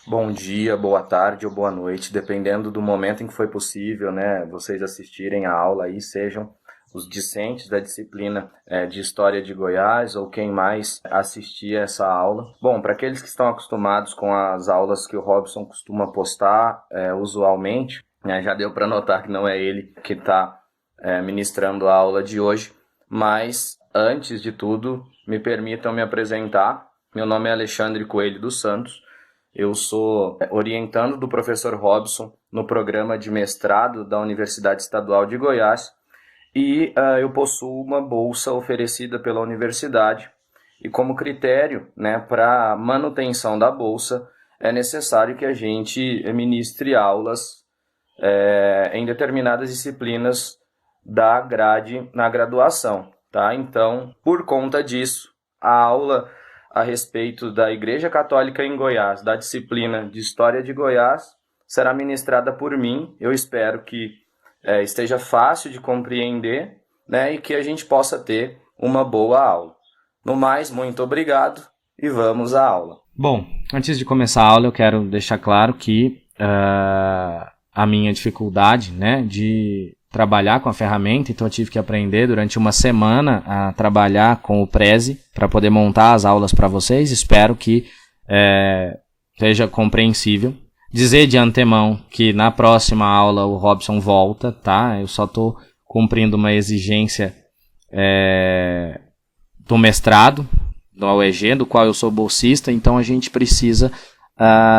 Bom dia, boa tarde ou boa noite, dependendo do momento em que foi possível, né, vocês assistirem a aula aí, sejam os discentes da disciplina de História de Goiás ou quem mais assistir essa aula. Bom, para aqueles que estão acostumados com as aulas que o Robson costuma postar usualmente, né, já deu para notar que não é ele que está ministrando a aula de hoje, mas antes de tudo, me permitam me apresentar. Meu nome é Alexandre Coelho dos Santos. Eu sou orientando do professor Robson no programa de mestrado da Universidade Estadual de Goiás e eu possuo uma bolsa oferecida pela universidade e como critério, né, para manutenção da bolsa é necessário que a gente ministre aulas em determinadas disciplinas da grade na graduação, tá? Então, por conta disso, a aula a respeito da Igreja Católica em Goiás, da disciplina de História de Goiás, será ministrada por mim. Eu espero que esteja fácil de compreender, né, e que a gente possa ter uma boa aula. No mais, muito obrigado e vamos à aula. Bom, antes de começar a aula, eu quero deixar claro que a minha dificuldade, né, de trabalhar com a ferramenta, então eu tive que aprender durante uma semana a trabalhar com o Prezi para poder montar as aulas para vocês. Espero que seja compreensível. Dizer de antemão que na próxima aula o Robson volta, tá? Eu só estou cumprindo uma exigência do mestrado, do UEG, do qual eu sou bolsista, então a gente precisa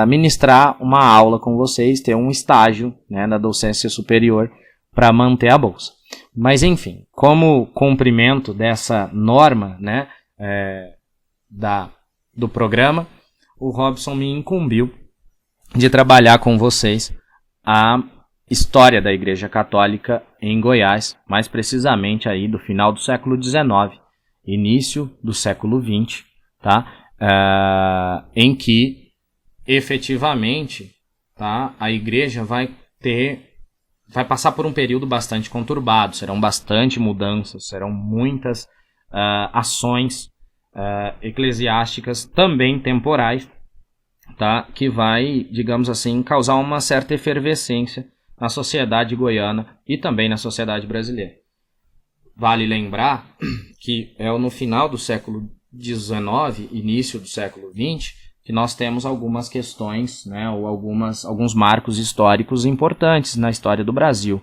ministrar uma aula com vocês, ter um estágio, né, na docência superior para manter a bolsa. Mas enfim, como cumprimento dessa norma, né, do programa, o Robson me incumbiu de trabalhar com vocês a história da Igreja Católica em Goiás, mais precisamente aí do final do século XIX, início do século XX, tá? Em que efetivamente, tá, a Igreja vai passar por um período bastante conturbado, serão bastante mudanças, serão muitas ações eclesiásticas, também temporais, tá, que vai, digamos assim, causar uma certa efervescência na sociedade goiana e também na sociedade brasileira. Vale lembrar que é no final do século XIX, início do século XX, que nós temos algumas questões, né, ou alguns marcos históricos importantes na história do Brasil.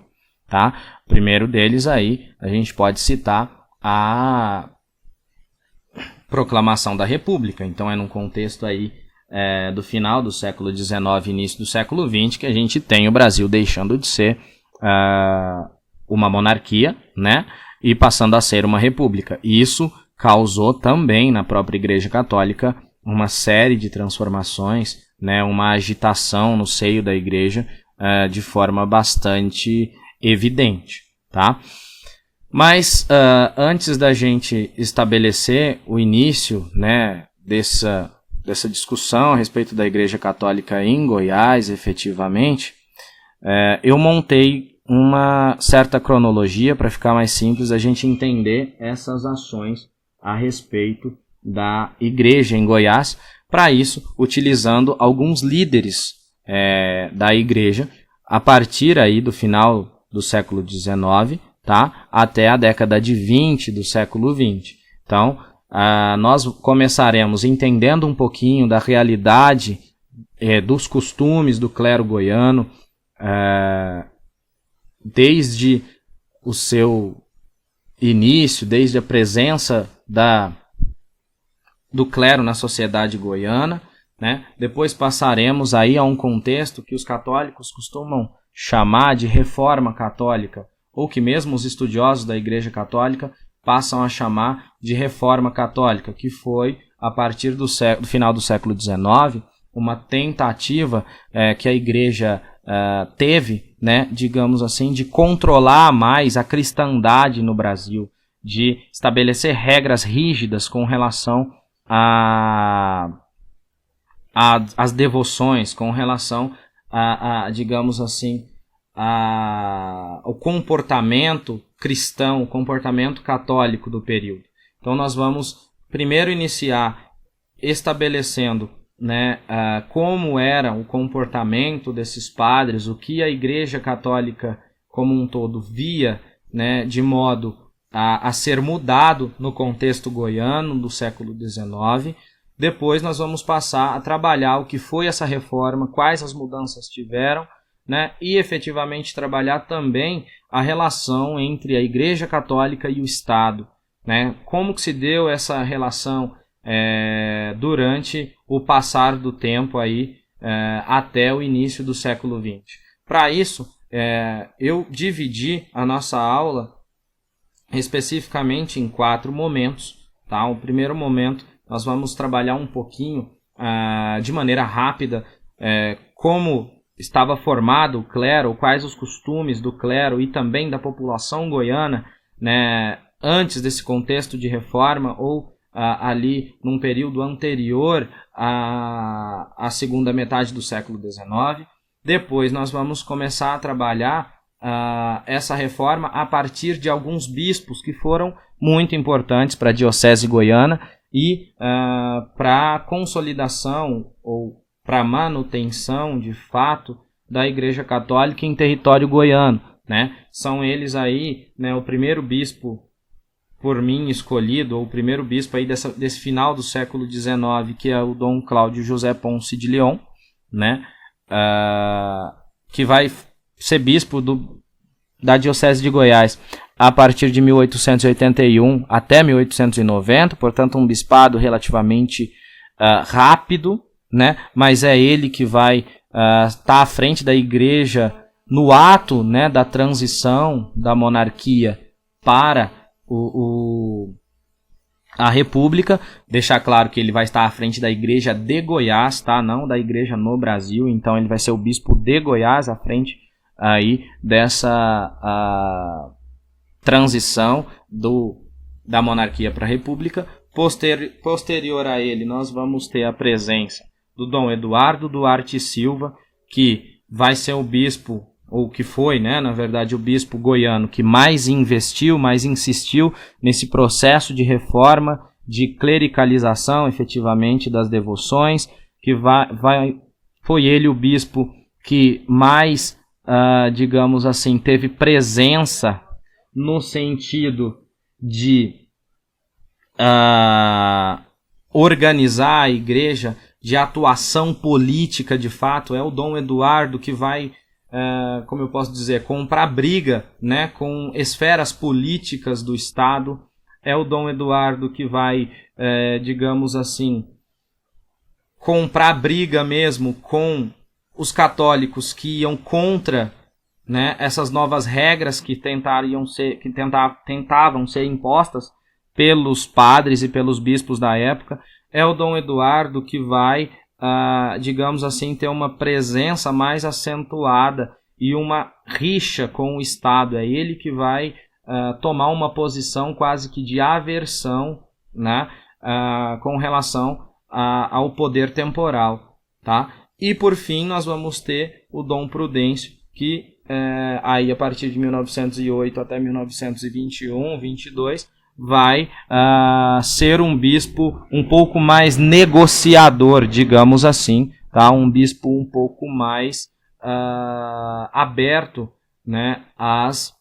Tá? O primeiro deles aí, a gente pode citar a proclamação da República. Então é num contexto aí do final do século XIX, início do século XX, que a gente tem o Brasil deixando de ser uma monarquia, né, e passando a ser uma república. E isso causou também na própria Igreja Católica uma série de transformações, né, uma agitação no seio da Igreja de forma bastante evidente. Tá? Mas antes da gente estabelecer o início, né, dessa discussão a respeito da Igreja Católica em Goiás, efetivamente, eu montei uma certa cronologia para ficar mais simples a gente entender essas ações a respeito da Igreja em Goiás, para isso utilizando alguns líderes da Igreja a partir aí do final do século XIX, tá, até a década de 20 do século XX. Então, nós começaremos entendendo um pouquinho da realidade dos costumes do clero goiano, desde o seu início, desde a presença do clero na sociedade goiana, né? Depois passaremos aí a um contexto que os católicos costumam chamar de reforma católica, ou que mesmo os estudiosos da Igreja Católica passam a chamar de reforma católica, que foi, a partir do final do século XIX, uma tentativa que a Igreja teve, né, digamos assim, de controlar mais a cristandade no Brasil, de estabelecer regras rígidas com relação às devoções, com relação digamos assim, o comportamento cristão, o comportamento católico do período. Então nós vamos primeiro iniciar estabelecendo né, como era o comportamento desses padres, o que a Igreja Católica como um todo via, né, de modo a ser mudado no contexto goiano do século XIX. Depois nós vamos passar a trabalhar o que foi essa reforma, quais as mudanças tiveram, né, e efetivamente trabalhar também a relação entre a Igreja Católica e o Estado, né, como que se deu essa relação durante o passar do tempo aí, até o início do século XX. Para isso, eu dividi a nossa aula especificamente em 4 momentos. Tá? O primeiro momento nós vamos trabalhar um pouquinho de maneira rápida como estava formado o clero, quais os costumes do clero e também da população goiana, né, antes desse contexto de reforma ou ali num período anterior à segunda metade do século XIX. Depois nós vamos começar a trabalhar essa reforma a partir de alguns bispos que foram muito importantes para a Diocese Goiana e para a consolidação ou para a manutenção, de fato, da Igreja Católica em território goiano, né? São eles aí, né, o primeiro bispo por mim escolhido, ou o primeiro bispo aí desse final do século XIX, que é o Dom Cláudio José Ponce de León, né? Que vai ser bispo da Diocese de Goiás a partir de 1881 até 1890, portanto um bispado relativamente rápido, né? Mas é ele que vai estar à frente da Igreja no ato, né, da transição da monarquia para a República. Deixar claro que ele vai estar à frente da Igreja de Goiás, tá? Não da Igreja no Brasil. Então ele vai ser o bispo de Goiás à frente aí dessa transição da monarquia para a República. Posterior a ele, nós vamos ter a presença do Dom Eduardo Duarte Silva, que vai ser o bispo, ou que foi, né, na verdade, o bispo goiano que mais investiu, mais insistiu nesse processo de reforma, de clericalização, efetivamente, das devoções, que foi ele o bispo que mais, digamos assim, teve presença no sentido de organizar a igreja, de atuação política, de fato. É o Dom Eduardo que vai, como eu posso dizer, comprar briga, né, com esferas políticas do Estado. É o Dom Eduardo que vai, digamos assim, comprar briga mesmo com os católicos que iam contra, né, essas novas regras que tentavam ser impostas pelos padres e pelos bispos da época. É o Dom Eduardo que vai, digamos assim, ter uma presença mais acentuada e uma rixa com o Estado. É ele que vai tomar uma posição quase que de aversão, né, com relação ao poder temporal. Tá? E por fim nós vamos ter o Dom Prudêncio, que aí a partir de 1908 até 1921, 22, vai ser um bispo um pouco mais negociador, digamos assim, tá? Um bispo um pouco mais aberto, né, às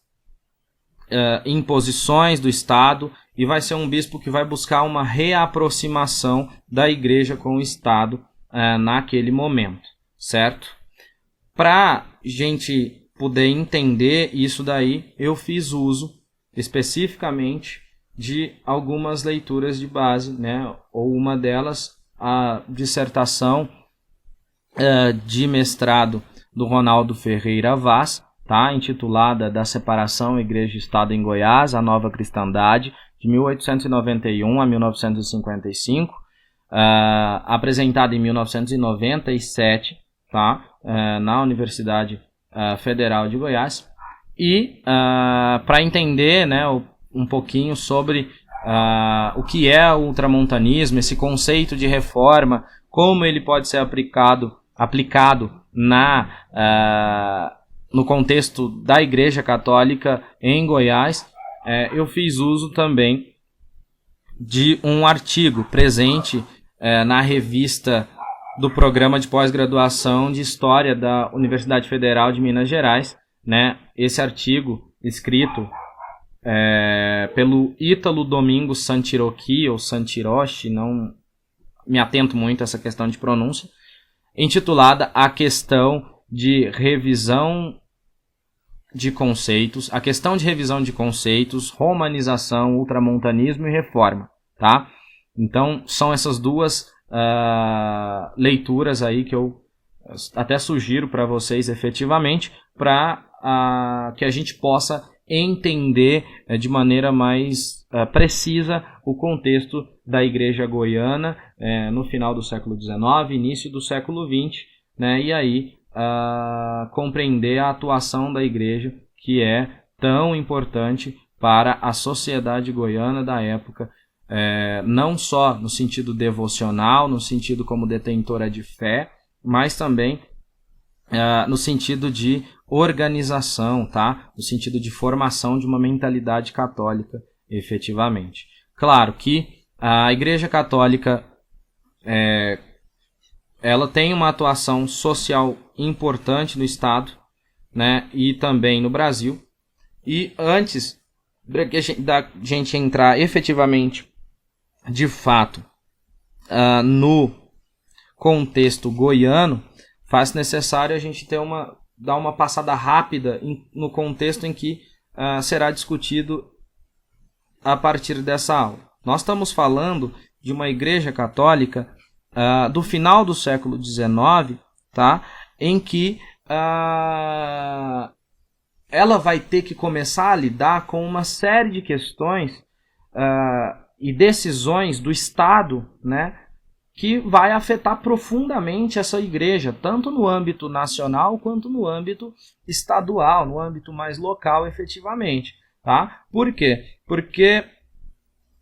imposições do Estado, e vai ser um bispo que vai buscar uma reaproximação da Igreja com o Estado naquele momento, certo? Para gente poder entender isso daí, eu fiz uso especificamente de algumas leituras de base, né? Ou uma delas, a dissertação de mestrado do Ronaldo Ferreira Vaz, tá? Intitulada Da Separação Igreja e Estado em Goiás, a Nova Cristandade, de 1891 a 1955, apresentada em 1997, tá? Na Universidade Federal de Goiás. E para entender, né, um pouquinho sobre o que é o ultramontanismo, esse conceito de reforma, como ele pode ser aplicado no contexto da Igreja Católica em Goiás, eu fiz uso também de um artigo presente na revista do programa de pós-graduação de História da Universidade Federal de Minas Gerais, né? Esse artigo escrito pelo Ítalo Domingos Santirochi, ou Santirochi, não me atento muito a essa questão de pronúncia, intitulada A Questão de Revisão de Conceitos, a questão de revisão de conceitos, romanização, ultramontanismo e reforma, tá? Então, são essas duas leituras aí que eu até sugiro para vocês efetivamente, para que a gente possa entender de maneira mais precisa o contexto da Igreja Goiana no final do século XIX, início do século XX, né, e aí compreender a atuação da Igreja, que é tão importante para a sociedade goiana da época, não só no sentido devocional, no sentido como detentora de fé, mas também no sentido de organização, tá? No sentido de formação de uma mentalidade católica, efetivamente. Claro que a Igreja Católica ela tem uma atuação social importante no Estado, né? E também no Brasil. E antes da gente entrar efetivamente, de fato, no contexto goiano, faz necessário a gente dar uma passada rápida no contexto em que será discutido a partir dessa aula. Nós estamos falando de uma Igreja Católica do final do século XIX, tá? Em que ela vai ter que começar a lidar com uma série de questões e decisões do Estado, né, que vai afetar profundamente essa igreja, tanto no âmbito nacional quanto no âmbito estadual, no âmbito mais local, efetivamente. Tá? Por quê? Porque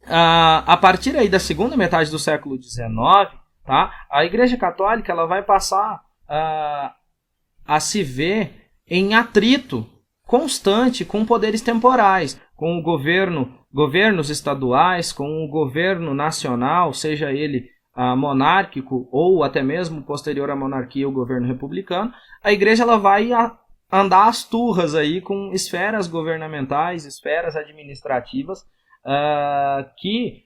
a partir aí da segunda metade do século XIX, tá, a Igreja Católica ela vai passar a se ver em atrito constante com poderes temporais, com o governos estaduais, com o governo nacional, seja ele monárquico ou até mesmo posterior à monarquia o governo republicano. A igreja ela vai andar às turras aí com esferas governamentais, esferas administrativas que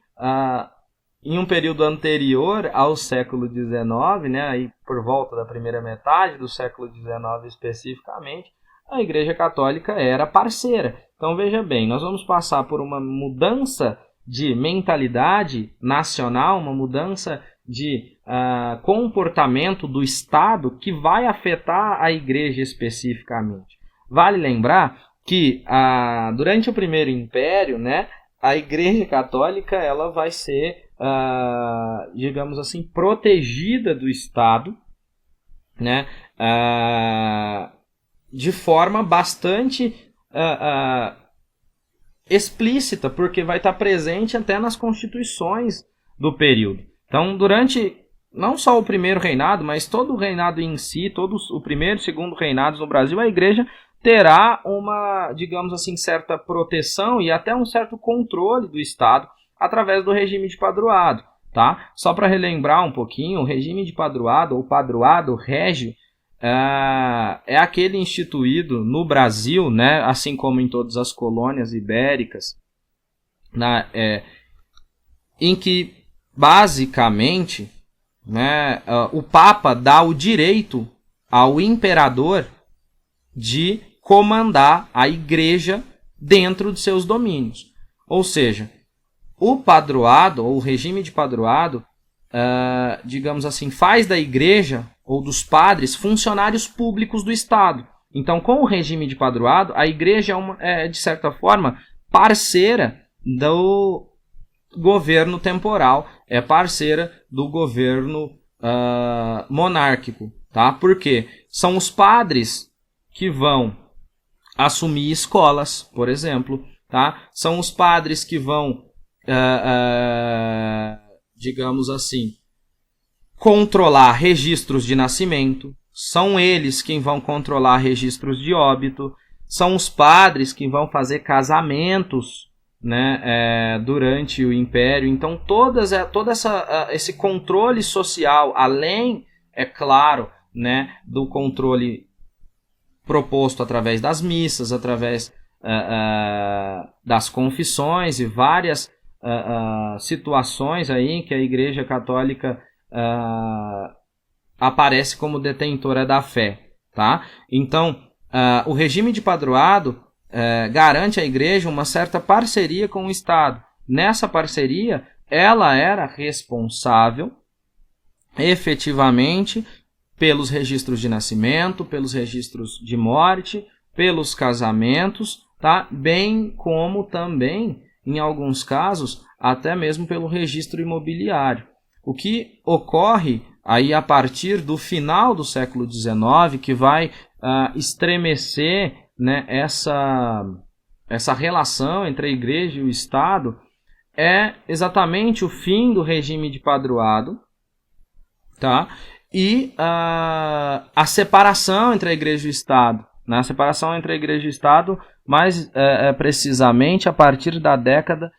em um período anterior ao século XIX, né, aí por volta da primeira metade do século XIX especificamente, a Igreja Católica era parceira. Então veja bem, nós vamos passar por uma mudança de mentalidade nacional, uma mudança de comportamento do Estado que vai afetar a Igreja especificamente. Vale lembrar que durante o Primeiro Império, né, a Igreja Católica ela vai ser, digamos assim, protegida do Estado, né, de forma bastante explícita, porque vai estar presente até nas constituições do período. Então, durante não só o primeiro reinado, mas todo o reinado em si, todos o primeiro e segundo reinados no Brasil, a igreja terá uma, digamos assim, certa proteção e até um certo controle do Estado através do regime de padroado. Tá? Só para relembrar um pouquinho, o regime de padroado, ou padroado régio, é aquele instituído no Brasil, né, assim como em todas as colônias ibéricas, né, em que basicamente, né, o Papa dá o direito ao imperador de comandar a igreja dentro de seus domínios. Ou seja, o padroado, ou o regime de padroado, digamos assim, faz da igreja ou dos padres funcionários públicos do Estado. Então, com o regime de padroado, a igreja é de certa forma, parceira do governo temporal, é parceira do governo monárquico. Tá? Por quê? São os padres que vão assumir escolas, por exemplo. Tá? São os padres que vão, digamos assim, controlar registros de nascimento, são eles quem vão controlar registros de óbito, são os padres que vão fazer casamentos, né, durante o Império. Então todo esse controle social, além é claro, né, do controle proposto através das missas, através das confissões e várias situações aí em que a Igreja Católica aparece como detentora da fé, tá? Então, o regime de padroado garante à Igreja uma certa parceria com o Estado. Nessa parceria, ela era responsável, efetivamente, pelos registros de nascimento, pelos registros de morte, pelos casamentos, tá? Bem como também, em alguns casos, até mesmo pelo registro imobiliário. O que ocorre aí a partir do final do século XIX, que vai estremecer, né, essa relação entre a Igreja e o Estado, é exatamente o fim do regime de padroado, tá? E a separação entre a Igreja e o Estado. Né? A separação entre a Igreja e o Estado, mais precisamente a partir da década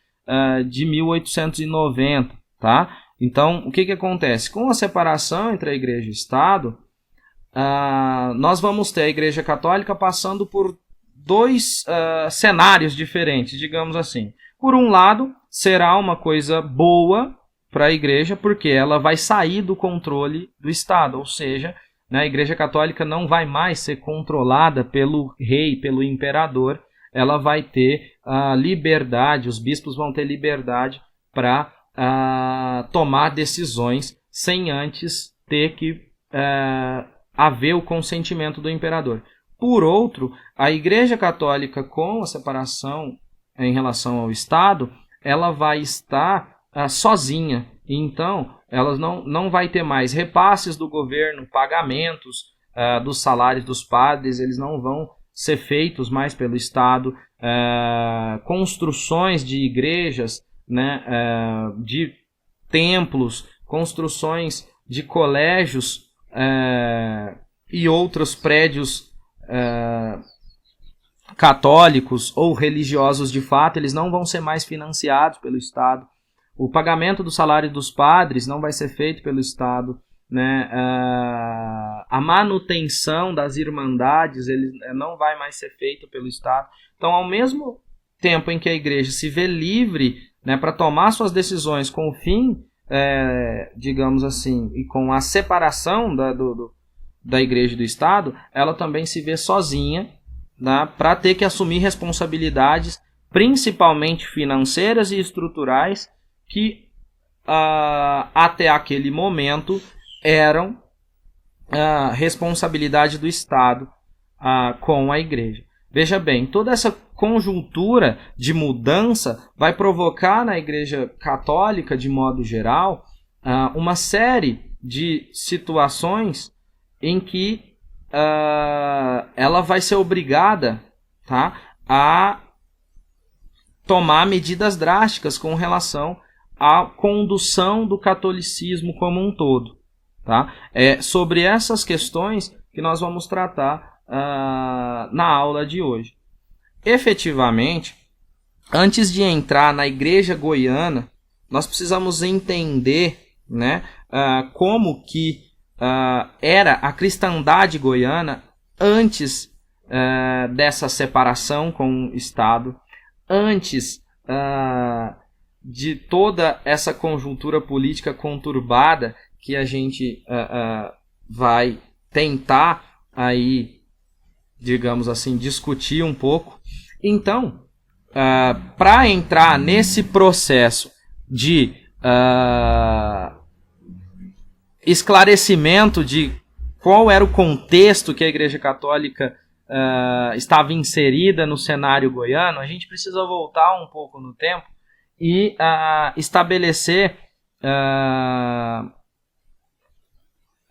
de 1890. Tá? Então, o que acontece? Com a separação entre a Igreja e o Estado, nós vamos ter a Igreja Católica passando por dois cenários diferentes, digamos assim. Por um lado, será uma coisa boa para a Igreja, porque ela vai sair do controle do Estado, ou seja, né, a Igreja Católica não vai mais ser controlada pelo rei, pelo imperador, ela vai ter liberdade, os bispos vão ter liberdade para tomar decisões sem antes ter que haver o consentimento do imperador. Por outro, a Igreja Católica, com a separação em relação ao Estado, ela vai estar sozinha. Então, ela não vai ter mais repasses do governo, pagamentos dos salários dos padres, eles não vão ser feitos mais pelo Estado, construções de igrejas, né, de templos, construções de colégios e outros prédios católicos ou religiosos de fato, eles não vão ser mais financiados pelo Estado. O pagamento do salário dos padres não vai ser feito pelo Estado. Né? A manutenção das irmandades não vai mais ser feito pelo Estado. Então, ao mesmo tempo em que a Igreja se vê livre, né, para tomar suas decisões com o fim, digamos assim, e com a separação da Igreja e do Estado, ela também se vê sozinha, né, para ter que assumir responsabilidades, principalmente financeiras e estruturais, que até aquele momento eram responsabilidade do Estado com a Igreja. Veja bem, toda essa conjuntura de mudança vai provocar na Igreja Católica, de modo geral, uma série de situações em que ela vai ser obrigada, tá, a tomar medidas drásticas com relação à condução do catolicismo como um todo. Tá? É sobre essas questões que nós vamos tratar na aula de hoje. Efetivamente, antes de entrar na Igreja Goiana, nós precisamos entender, né, como que era a cristandade goiana antes dessa separação com o Estado, antes de toda essa conjuntura política conturbada que a gente vai tentar aí, digamos assim, discutir um pouco. Então, para entrar nesse processo de esclarecimento de qual era o contexto que a Igreja Católica estava inserida no cenário goiano, a gente precisa voltar um pouco no tempo e estabelecer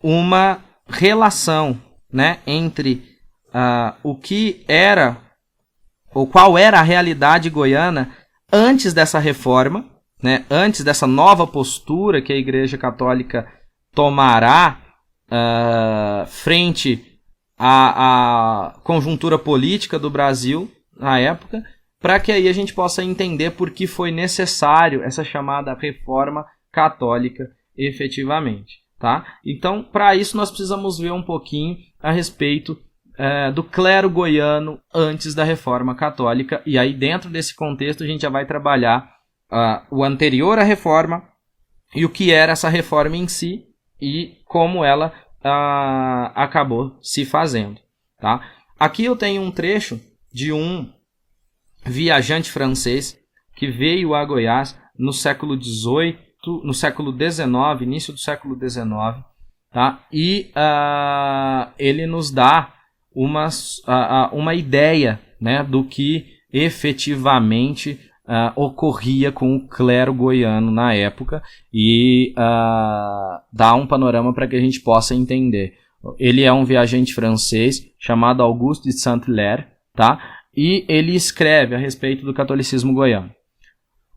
uma relação, né, entre o que era ou qual era a realidade goiana antes dessa reforma, né, antes dessa nova postura que a Igreja Católica tomará frente à conjuntura política do Brasil na época, para que aí a gente possa entender por que foi necessário essa chamada reforma católica efetivamente. tá? Então, para isso, nós precisamos ver um pouquinho a respeito do clero goiano antes da Reforma Católica, e aí dentro desse contexto a gente já vai trabalhar o anterior à Reforma e o que era essa reforma em si e como ela acabou se fazendo, tá? Aqui eu tenho um trecho de um viajante francês que veio a Goiás no século XVIII, no século XIX, início do século XIX, tá? E ele nos dá uma ideia, né, do que efetivamente ocorria com o clero goiano na época e dá um panorama para que a gente possa entender. Ele é um viajante francês chamado Auguste de Saint-Hilaire, tá? E ele escreve a respeito do catolicismo goiano.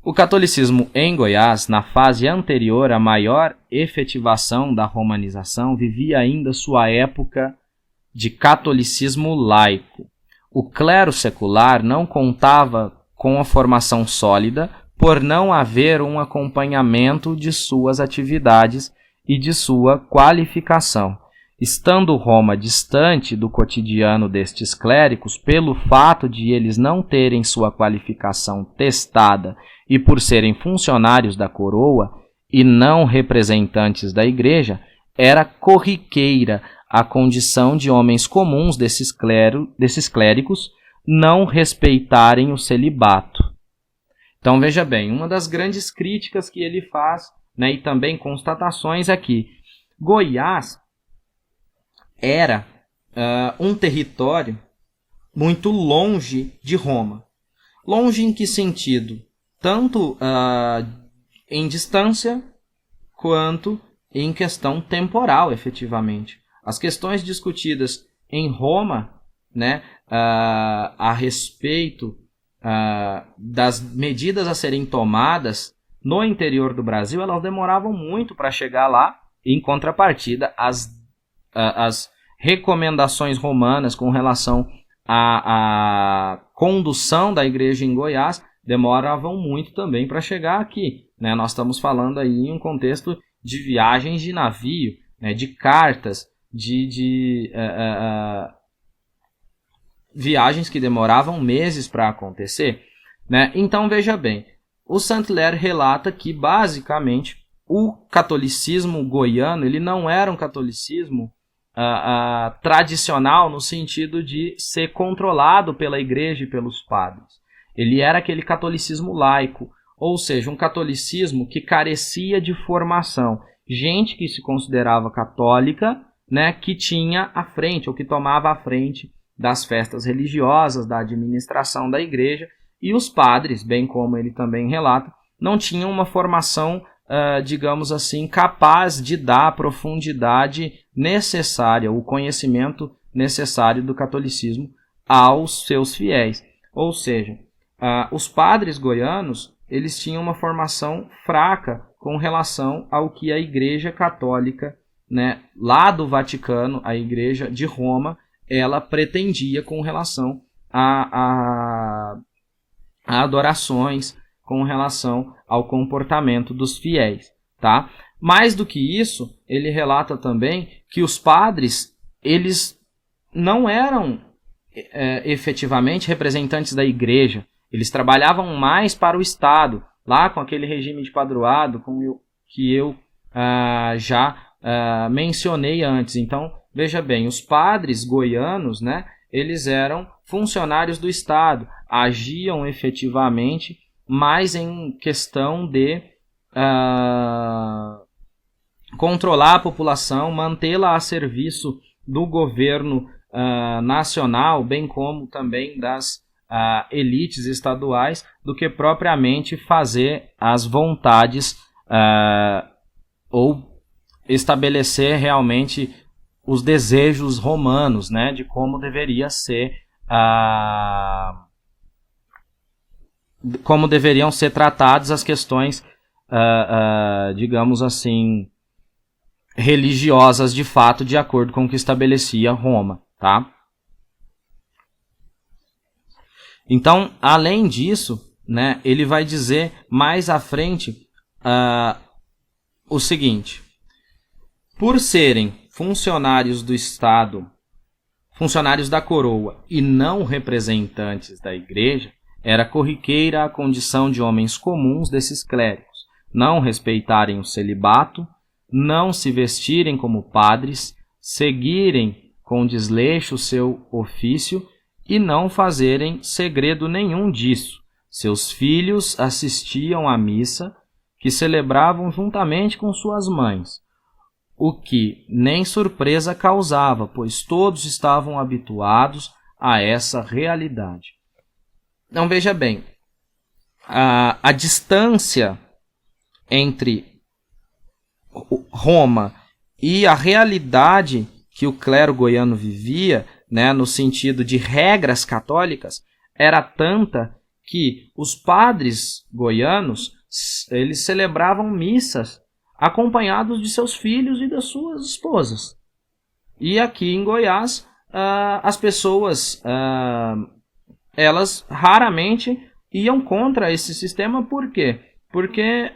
O catolicismo em Goiás, na fase anterior à maior efetivação da romanização, vivia ainda sua época de catolicismo laico. O clero secular não contava com a formação sólida por não haver um acompanhamento de suas atividades e de sua qualificação. Estando Roma distante do cotidiano destes clérigos, pelo fato de eles não terem sua qualificação testada e por serem funcionários da coroa e não representantes da igreja, era corriqueira a condição de homens comuns desses clérigos não respeitarem o celibato. Então veja bem, uma das grandes críticas que ele faz, né, e também constatações é que Goiás era um território muito longe de Roma. Longe em que sentido? Tanto em distância quanto em questão temporal, efetivamente. As questões discutidas em Roma, né, a respeito das medidas a serem tomadas no interior do Brasil, elas demoravam muito para chegar lá. Em contrapartida, as recomendações romanas com relação à condução da igreja em Goiás demoravam muito também para chegar aqui, né? Nós estamos falando aí em um contexto de viagens de navio, né, de cartas, de viagens que demoravam meses para acontecer, né? Então veja bem, o Saint-Hilaire relata que basicamente o catolicismo goiano ele não era um catolicismo tradicional no sentido de ser controlado pela igreja e pelos padres. Ele era aquele catolicismo laico, ou seja, um catolicismo que carecia de formação. Gente que se considerava católica, né, que tinha à frente, ou que tomava à frente das festas religiosas, da administração da igreja, e os padres, bem como ele também relata, não tinham uma formação, digamos assim, capaz de dar a profundidade necessária, o conhecimento necessário do catolicismo aos seus fiéis. Ou seja, os padres goianos, eles tinham uma formação fraca com relação ao que a Igreja Católica, né, lá do Vaticano, a Igreja de Roma, ela pretendia com relação a adorações, com relação ao comportamento dos fiéis, tá? Mais do que isso, ele relata também que os padres, eles não eram efetivamente representantes da igreja, eles trabalhavam mais para o Estado, lá com aquele regime de padroado que eu já mencionei antes. Então, veja bem, os padres goianos, né, eles eram funcionários do Estado, agiam efetivamente mais em questão de controlar a população, mantê-la a serviço do governo nacional, bem como também das elites estaduais, do que propriamente fazer as vontades ou estabelecer realmente os desejos romanos, né, de como deveria ser como deveriam ser tratadas as questões, digamos assim, religiosas de fato, de acordo com o que estabelecia Roma, tá? Então, além disso, né, ele vai dizer mais à frente o seguinte: por serem funcionários do Estado, funcionários da coroa e não representantes da igreja, era corriqueira a condição de homens comuns desses clérigos, não respeitarem o celibato, não se vestirem como padres, seguirem com desleixo seu ofício e não fazerem segredo nenhum disso. Seus filhos assistiam à missa, que celebravam juntamente com suas mães, o que nem surpresa causava, pois todos estavam habituados a essa realidade. Então veja bem, a distância entre Roma e a realidade que o clero goiano vivia, né, no sentido de regras católicas, era tanta que os padres goianos eles celebravam missas acompanhados de seus filhos e das suas esposas. E aqui em Goiás, as pessoas elas raramente iam contra esse sistema. Por quê? Porque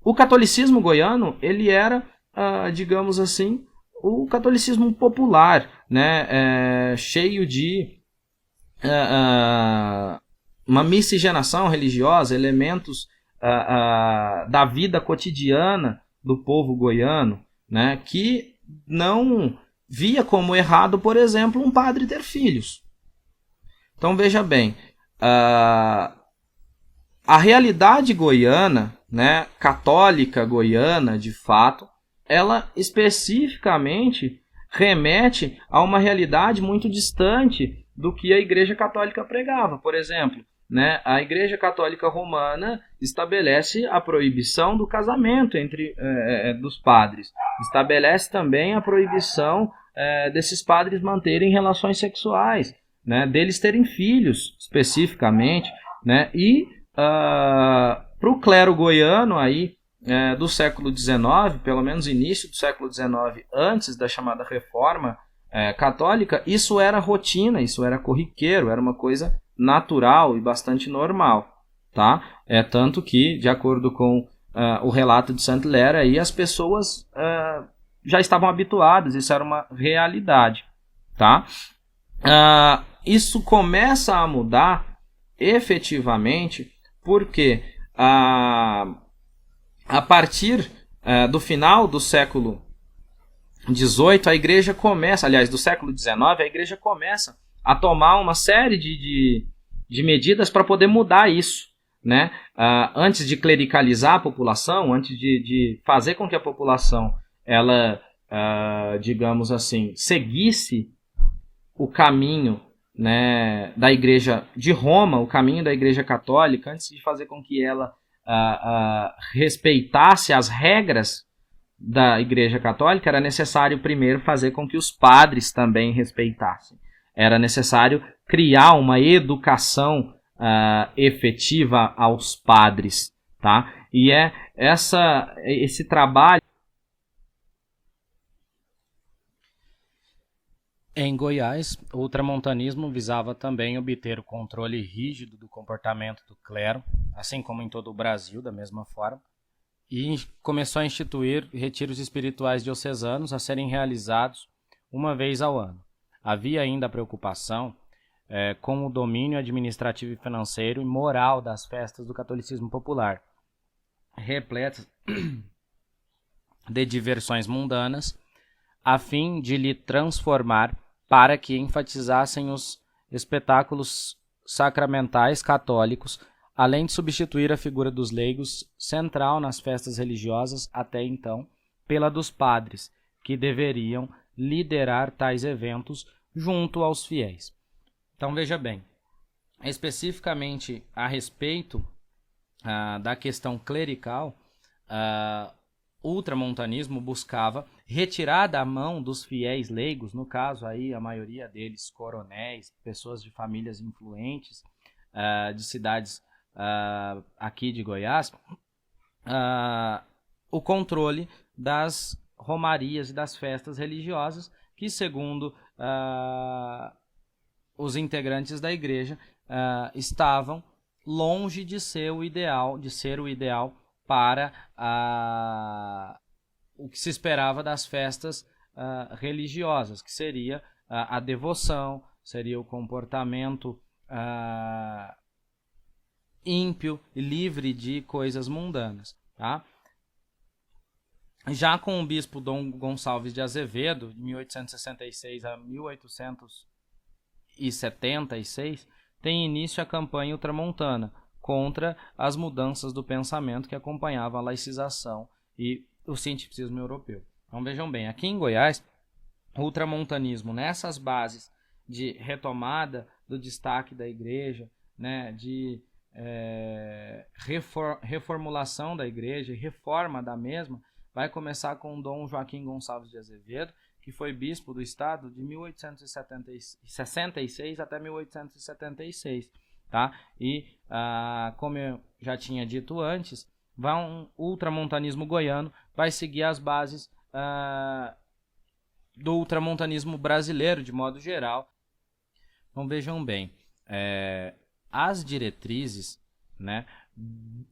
o catolicismo goiano ele era, digamos assim, o catolicismo popular, né, cheio de uma miscigenação religiosa, elementos da vida cotidiana do povo goiano, né, que não via como errado, por exemplo, um padre ter filhos. Então veja bem, a realidade goiana, né, católica goiana, de fato, ela especificamente remete a uma realidade muito distante do que a Igreja Católica pregava. Por exemplo, né, a Igreja Católica Romana estabelece a proibição do casamento entre dos padres. Estabelece também a proibição desses padres manterem relações sexuais, né, deles terem filhos, especificamente, né, e para o clero goiano aí, do século XIX, pelo menos início do século XIX, antes da chamada Reforma Católica, isso era rotina, isso era corriqueiro, era uma coisa natural e bastante normal, tá? Tanto que, de acordo com o relato de Saint-Hilaire, aí as pessoas já estavam habituadas, isso era uma realidade, tá? Isso começa a mudar efetivamente porque a partir do final do século XVIII, a igreja começa, aliás, do século XIX, a igreja começa a tomar uma série de medidas para poder mudar isso, né? Antes de clericalizar a população, antes de fazer com que a população, ela, digamos assim, seguisse o caminho, né, da igreja de Roma, o caminho da igreja católica, antes de fazer com que ela respeitasse as regras da igreja católica, era necessário primeiro fazer com que os padres também respeitassem. Era necessário criar uma educação efetiva aos padres, tá? E esse trabalho. Em Goiás, o ultramontanismo visava também obter o controle rígido do comportamento do clero, assim como em todo o Brasil, da mesma forma, e começou a instituir retiros espirituais diocesanos a serem realizados uma vez ao ano. Havia ainda a preocupação com o domínio administrativo e financeiro e moral das festas do catolicismo popular, repletas de diversões mundanas, a fim de lhe transformar para que enfatizassem os espetáculos sacramentais católicos, além de substituir a figura dos leigos, central nas festas religiosas até então, pela dos padres, que deveriam liderar tais eventos junto aos fiéis. Então veja bem, especificamente a respeito da questão clerical, o ultramontanismo buscava retirar da mão dos fiéis leigos, no caso aí a maioria deles coronéis, pessoas de famílias influentes, de cidades aqui de Goiás, o controle das romarias e das festas religiosas que, segundo os integrantes da igreja, estavam longe de ser o ideal, para o que se esperava das festas religiosas, que seria a devoção, seria o comportamento ímpio e livre de coisas mundanas, tá? Já com o bispo Dom Gonçalves de Azevedo, de 1866 a 1876, tem início a campanha ultramontana contra as mudanças do pensamento que acompanhavam a laicização e o cientificismo europeu. Então vejam bem, aqui em Goiás, o ultramontanismo nessas bases de retomada do destaque da igreja, né, de reformulação da igreja e reforma da mesma, vai começar com Dom Joaquim Gonçalves de Azevedo, que foi bispo do estado de 1866 até 1876. Tá? E, como eu já tinha dito antes, o ultramontanismo goiano vai seguir as bases do ultramontanismo brasileiro, de modo geral. Então vejam bem, as diretrizes, né,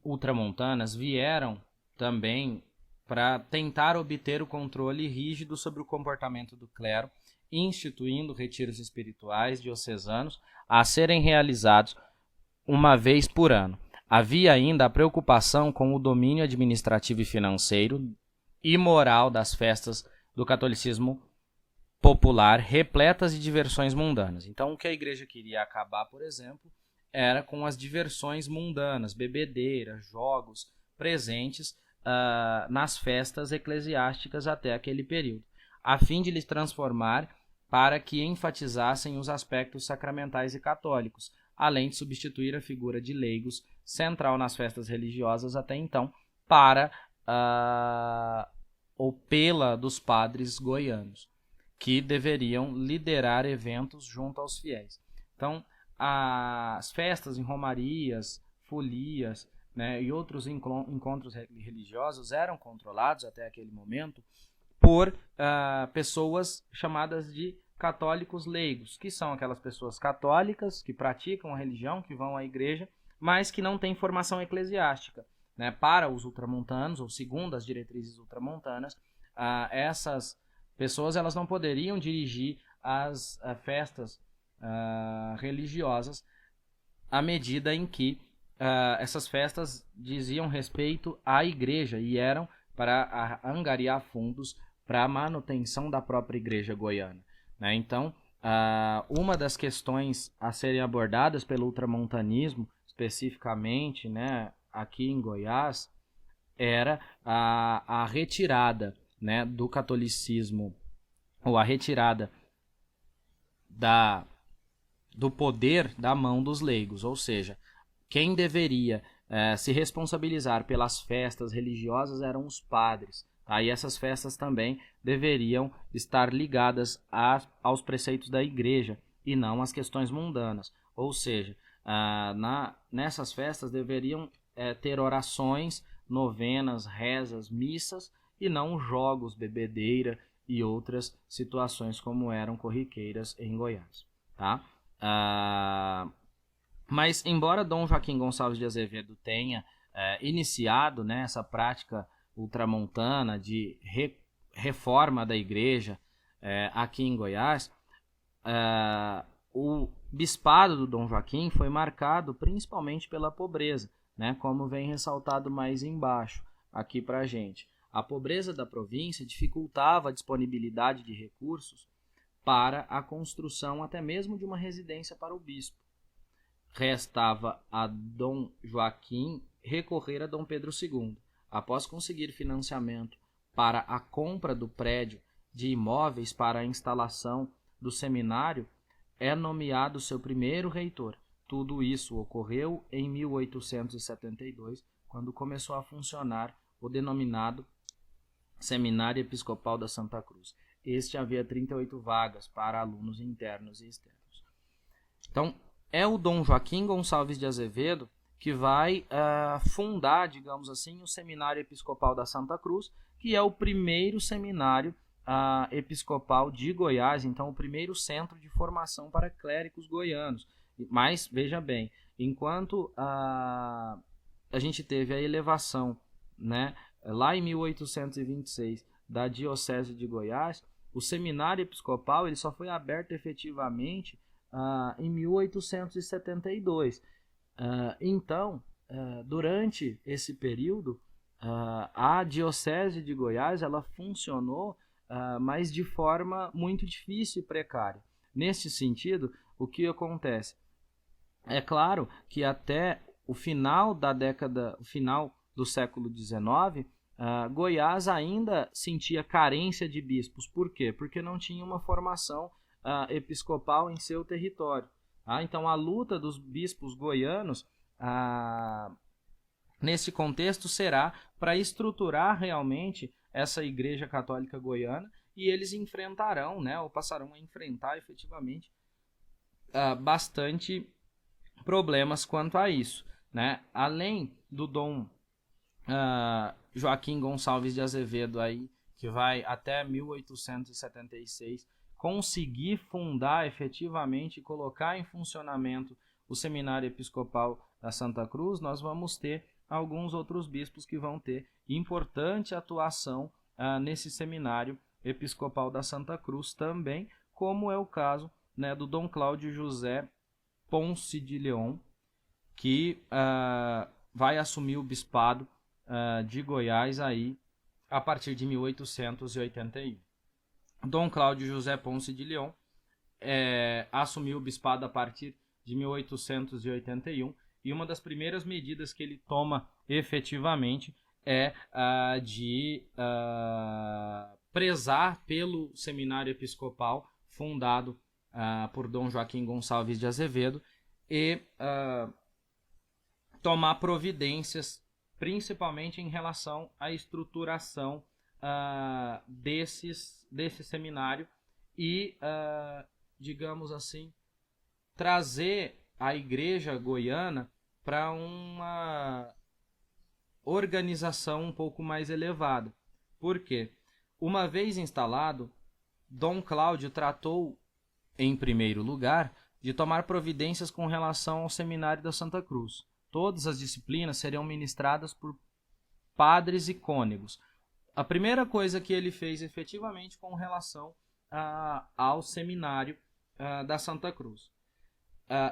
ultramontanas vieram também para tentar obter o controle rígido sobre o comportamento do clero, instituindo retiros espirituais diocesanos a serem realizados uma vez por ano. Havia ainda a preocupação com o domínio administrativo e financeiro e moral das festas do catolicismo popular, repletas de diversões mundanas. Então, o que a igreja queria acabar, por exemplo, era com as diversões mundanas, bebedeira, jogos presentes nas festas eclesiásticas até aquele período, a fim de lhes transformar para que enfatizassem os aspectos sacramentais e católicos, além de substituir a figura de leigos central nas festas religiosas até então para ou pela dos padres goianos, que deveriam liderar eventos junto aos fiéis. Então, as festas em romarias, folias, né, e outros encontros religiosos eram controlados até aquele momento por pessoas chamadas de católicos leigos, que são aquelas pessoas católicas que praticam a religião, que vão à igreja, mas que não têm formação eclesiástica. Né? Para os ultramontanos, ou segundo as diretrizes ultramontanas, essas pessoas elas não poderiam dirigir as festas religiosas à medida em que essas festas diziam respeito à igreja e eram para angariar fundos para a manutenção da própria igreja goiana. Né? Então, uma das questões a serem abordadas pelo ultramontanismo, especificamente, né, aqui em Goiás, era a retirada, né, do catolicismo, ou a retirada do poder da mão dos leigos, ou seja, quem deveria se responsabilizar pelas festas religiosas eram os padres. Tá? E essas festas também deveriam estar ligadas aos preceitos da igreja e não às questões mundanas. Ou seja, nessas festas deveriam ter orações, novenas, rezas, missas e não jogos, bebedeira e outras situações como eram corriqueiras em Goiás. Tá? Mas, embora Dom Joaquim Gonçalves de Azevedo tenha iniciado, né, essa prática ultramontana de reforma da igreja aqui em Goiás, o bispado do Dom Joaquim foi marcado principalmente pela pobreza, né, como vem ressaltado mais embaixo aqui para a gente. A pobreza da província dificultava a disponibilidade de recursos para a construção até mesmo de uma residência para o bispo. Restava a Dom Joaquim recorrer a Dom Pedro II. Após conseguir financiamento para a compra do prédio de imóveis para a instalação do seminário, é nomeado seu primeiro reitor. Tudo isso ocorreu em 1872, quando começou a funcionar o denominado Seminário Episcopal da Santa Cruz. Este havia 38 vagas para alunos internos e externos. Então, é o Dom Joaquim Gonçalves de Azevedo que vai fundar, digamos assim, o Seminário Episcopal da Santa Cruz, que é o primeiro seminário episcopal de Goiás, então o primeiro centro de formação para clérigos goianos. Mas, veja bem, enquanto a gente teve a elevação, né, lá em 1826, da Diocese de Goiás, o seminário episcopal ele só foi aberto efetivamente em 1872. Então, durante esse período, a Diocese de Goiás ela funcionou, mas de forma muito difícil e precária. Nesse sentido, o que acontece? É claro que até o final do século XIX, Goiás ainda sentia carência de bispos. Por quê? Porque não tinha uma formação episcopal em seu território. Então, a luta dos bispos goianos, nesse contexto, será para estruturar realmente essa Igreja Católica Goiana, e eles enfrentarão, né, ou passarão a enfrentar efetivamente bastante problemas quanto a isso, né? Além do Dom Joaquim Gonçalves de Azevedo aí, que vai até 1876 conseguir fundar efetivamente e colocar em funcionamento o Seminário Episcopal da Santa Cruz, nós vamos ter alguns outros bispos que vão ter importante atuação nesse Seminário Episcopal da Santa Cruz também, como é o caso, né, do Dom Cláudio José Ponce de León, que vai assumir o bispado de Goiás aí a partir de 1881. Dom Cláudio José Ponce de León assumiu o bispado a partir de 1881, e uma das primeiras medidas que ele toma efetivamente é de prezar pelo seminário episcopal fundado por Dom Joaquim Gonçalves de Azevedo e tomar providências, principalmente em relação à estruturação desse seminário e, digamos assim, trazer a Igreja Goiana para uma organização um pouco mais elevada. Por quê? Uma vez instalado, Dom Cláudio tratou, em primeiro lugar, de tomar providências com relação ao Seminário da Santa Cruz. Todas as disciplinas seriam ministradas por padres e cônegos. A primeira coisa que ele fez efetivamente com relação ao Seminário da Santa Cruz.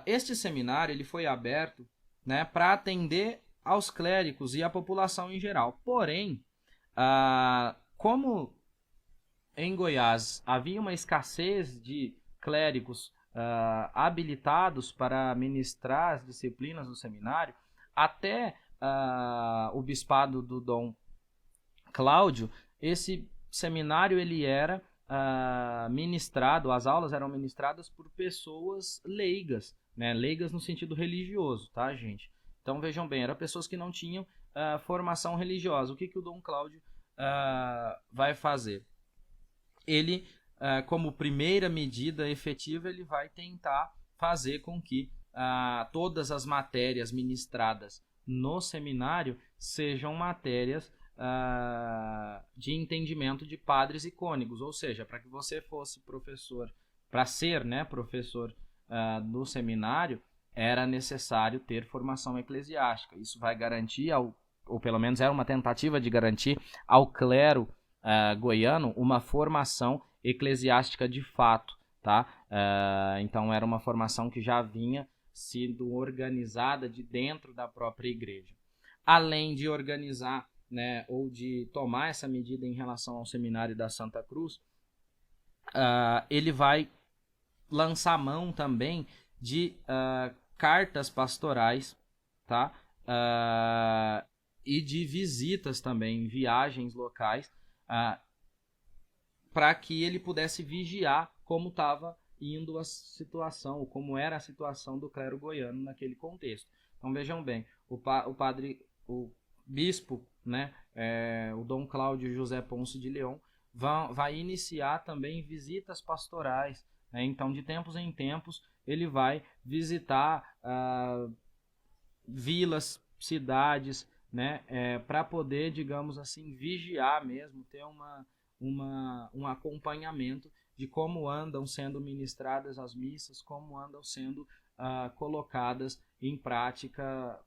Este seminário ele foi aberto, né, para atender aos clérigos e à população em geral. Porém, como em Goiás havia uma escassez de clérigos habilitados para ministrar as disciplinas do seminário, até o bispado do Dom Cláudio, esse seminário ele era ministrado, as aulas eram ministradas por pessoas leigas, né? Leigas no sentido religioso, tá, gente? Então vejam bem, eram pessoas que não tinham formação religiosa. O que o Dom Cláudio vai fazer? Ele, como primeira medida efetiva, ele vai tentar fazer com que todas as matérias ministradas no seminário sejam matérias de entendimento de padres e cônegos, ou seja, para que você fosse professor, para ser, né, professor do seminário, era necessário ter formação eclesiástica. Isso vai garantir, ou pelo menos era uma tentativa de garantir ao clero goiano uma formação eclesiástica de fato, tá? Então era uma formação que já vinha sendo organizada de dentro da própria igreja. Além de organizar, né, ou de tomar essa medida em relação ao Seminário da Santa Cruz, ele vai lançar mão também de cartas pastorais, tá? E de visitas também, viagens locais, para que ele pudesse vigiar como estava indo a situação, ou como era a situação do clero goiano naquele contexto. Então vejam bem, o bispo, né, o Dom Cláudio José Ponce de León, vai iniciar também visitas pastorais, né? Então de tempos em tempos ele vai visitar vilas, cidades, né, para poder, digamos assim, vigiar mesmo, ter um acompanhamento de como andam sendo ministradas as missas, como andam sendo colocadas em prática,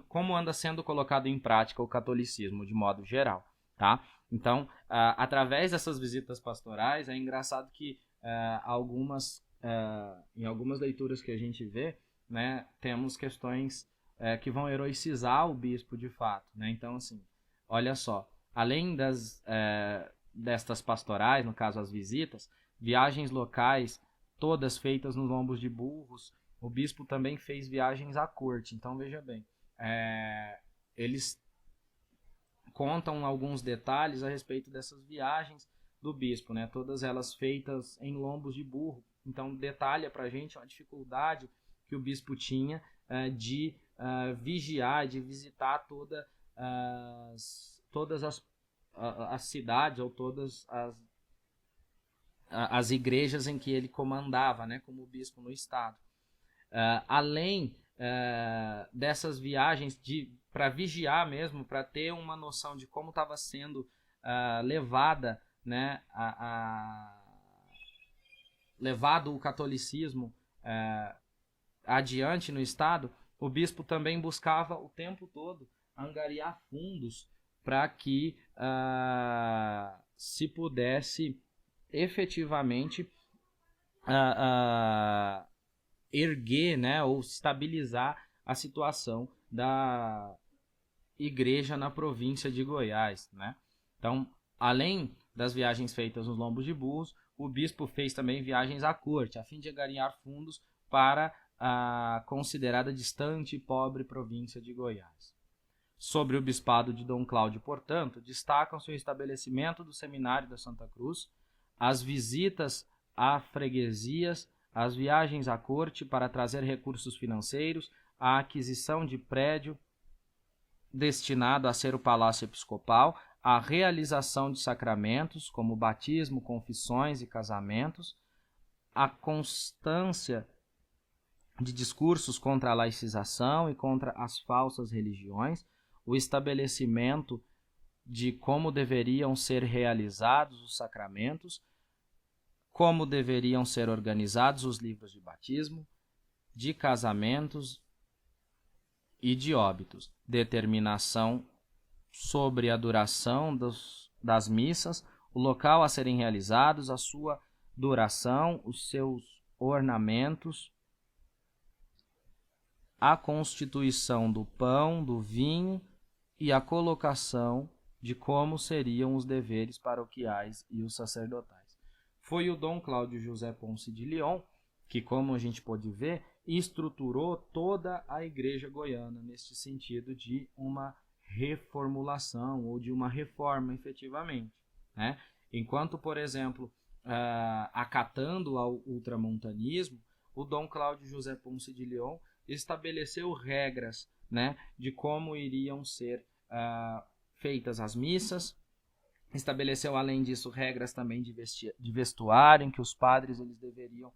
como anda sendo colocado em prática o catolicismo de modo geral, tá? Então, através dessas visitas pastorais, é engraçado que em algumas leituras que a gente vê, né, temos questões que vão heroicizar o bispo de fato, né? Então, assim, olha só, além destas pastorais, no caso as visitas, viagens locais, todas feitas nos lombos de burros, o bispo também fez viagens à corte. Então, veja bem, eles contam alguns detalhes a respeito dessas viagens do bispo, né? Todas elas feitas em lombos de burro. Então, detalha para a gente a dificuldade que o bispo tinha de vigiar, de visitar todas as cidades ou todas as igrejas em que ele comandava, né, como bispo no estado. Além dessas viagens para vigiar mesmo, para ter uma noção de como estava sendo levada, né, levado o catolicismo adiante no estado, o bispo também buscava o tempo todo angariar fundos para que se pudesse efetivamente erguer, né, ou estabilizar a situação da igreja na província de Goiás, né? Então, além das viagens feitas nos lombos de burros, o bispo fez também viagens à corte, a fim de angariar fundos para a considerada distante e pobre província de Goiás. Sobre o bispado de Dom Cláudio, portanto, destacam-se o estabelecimento do Seminário da Santa Cruz, as visitas a freguesias, as viagens à corte para trazer recursos financeiros, a aquisição de prédio destinado a ser o Palácio Episcopal, a realização de sacramentos, como batismo, confissões e casamentos, a constância de discursos contra a laicização e contra as falsas religiões, o estabelecimento de como deveriam ser realizados os sacramentos, como deveriam ser organizados os livros de batismo, de casamentos e de óbitos, determinação sobre a duração das missas, o local a serem realizados, a sua duração, os seus ornamentos, a constituição do pão, do vinho e a colocação de como seriam os deveres paroquiais e os sacerdotais. Foi o Dom Cláudio José Ponce de León que, como a gente pode ver, estruturou toda a igreja goiana neste sentido de uma reformulação ou de uma reforma efetivamente, né? Enquanto, por exemplo, acatando ao ultramontanismo, o Dom Cláudio José Ponce de León estabeleceu regras, né, de como iriam ser feitas as missas. Estabeleceu, além disso, regras também de vestuário, em que os padres eles deveriam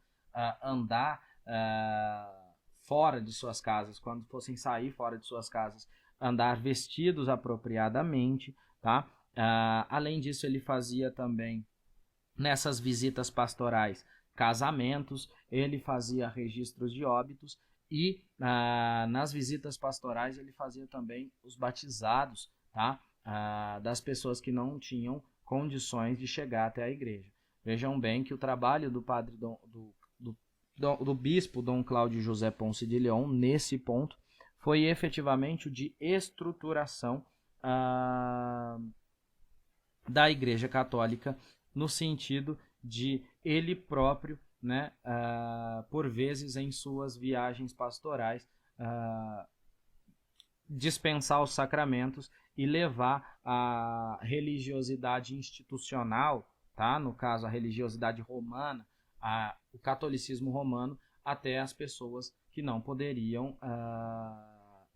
andar fora de suas casas, quando fossem sair fora de suas casas, andar vestidos apropriadamente, tá? Além disso, ele fazia também, nessas visitas pastorais, casamentos, ele fazia registros de óbitos e nas visitas pastorais ele fazia também os batizados, tá? Das pessoas que não tinham condições de chegar até a igreja. Vejam bem que o trabalho do padre do bispo Dom Cláudio José Ponce de León, nesse ponto, foi efetivamente o de estruturação da Igreja Católica, no sentido de ele próprio, né, por vezes em suas viagens pastorais, dispensar os sacramentos e levar a religiosidade institucional, tá? No caso a religiosidade romana, o catolicismo romano, até as pessoas que não poderiam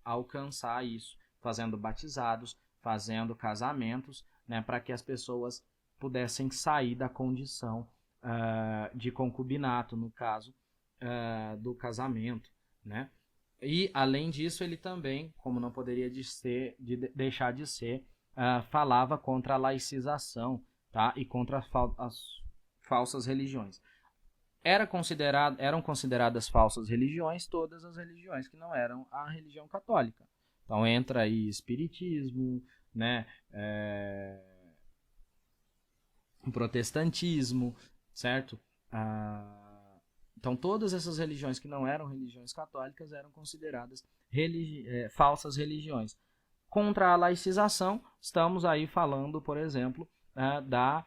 alcançar isso, fazendo batizados, fazendo casamentos, né, para que as pessoas pudessem sair da condição de concubinato, no caso do casamento, né? E, além disso, ele também, como não poderia deixar de ser, falava contra a laicização, tá? E contra as falsas religiões. Eram consideradas falsas religiões todas as religiões que não eram a religião católica. Então entra aí espiritismo, né? o protestantismo, certo? Então todas essas religiões que não eram religiões católicas eram consideradas falsas religiões. Contra a laicização, estamos aí falando, por exemplo, da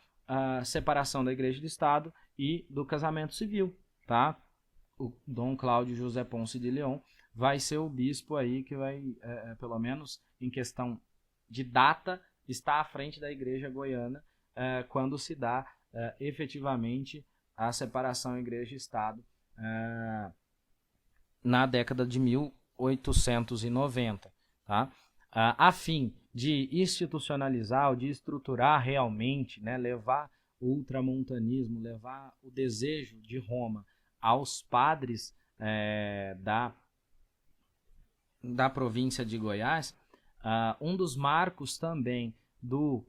separação da Igreja e do Estado e do casamento civil, tá? O Dom Cláudio José Ponce de León vai ser o bispo aí que vai, pelo menos em questão de data, estar à frente da Igreja goiana quando se dá efetivamente a separação Igreja e Estado na década de 1890, tá? A fim de institucionalizar ou de estruturar realmente, né, levar o ultramontanismo, levar o desejo de Roma aos padres da província de Goiás, um dos marcos também do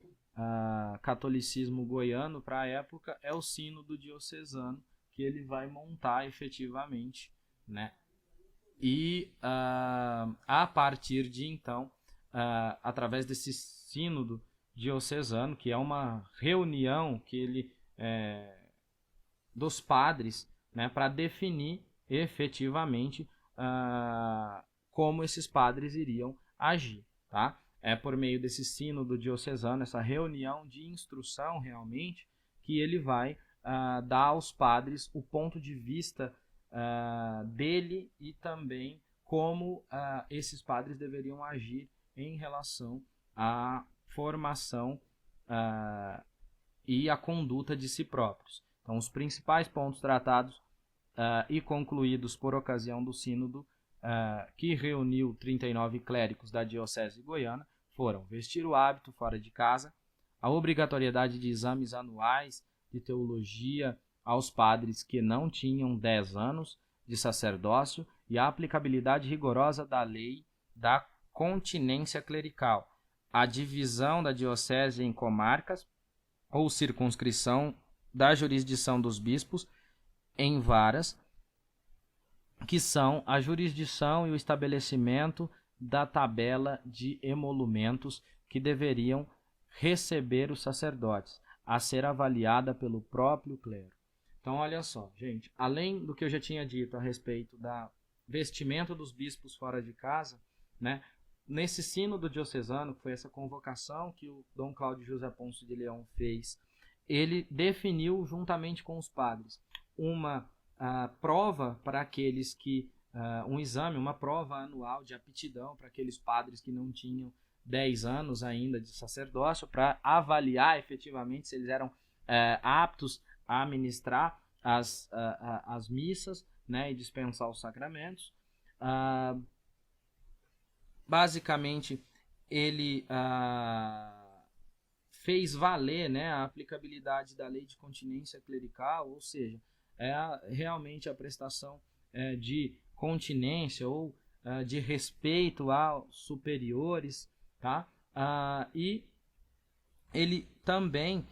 catolicismo goiano para a época é o sínodo diocesano, que ele vai montar efetivamente, né? E a partir de então, através desse sínodo diocesano, que é uma reunião que ele dos padres, né, para definir efetivamente como esses padres iriam agir, tá? É por meio desse sínodo diocesano, essa reunião de instrução realmente, que ele vai dar aos padres o ponto de vista dele e também como esses padres deveriam agir em relação à formação e à conduta de si próprios. Então, os principais pontos tratados e concluídos por ocasião do sínodo, que reuniu 39 clérigos da diocese goiana, foram vestir o hábito fora de casa, a obrigatoriedade de exames anuais de teologia aos padres que não tinham 10 anos de sacerdócio e a aplicabilidade rigorosa da lei da continência clerical, a divisão da diocese em comarcas ou circunscrição da jurisdição dos bispos em varas, que são a jurisdição e o estabelecimento da tabela de emolumentos que deveriam receber os sacerdotes, a ser avaliada pelo próprio clero. Então, olha só, gente, além do que eu já tinha dito a respeito da vestimenta dos bispos fora de casa, né, nesse sínodo diocesano, que foi essa convocação que o Dom Cláudio José Ponce de Leão fez, ele definiu, juntamente com os padres, uma prova para aqueles que, um exame, uma prova anual de aptidão para aqueles padres que não tinham 10 anos ainda de sacerdócio, para avaliar efetivamente se eles eram aptos a ministrar as missas, né, e dispensar os sacramentos. Basicamente, ele fez valer, né, a aplicabilidade da lei de continência clerical, ou seja, realmente a prestação de continência ou de respeito aos superiores, tá? E ele também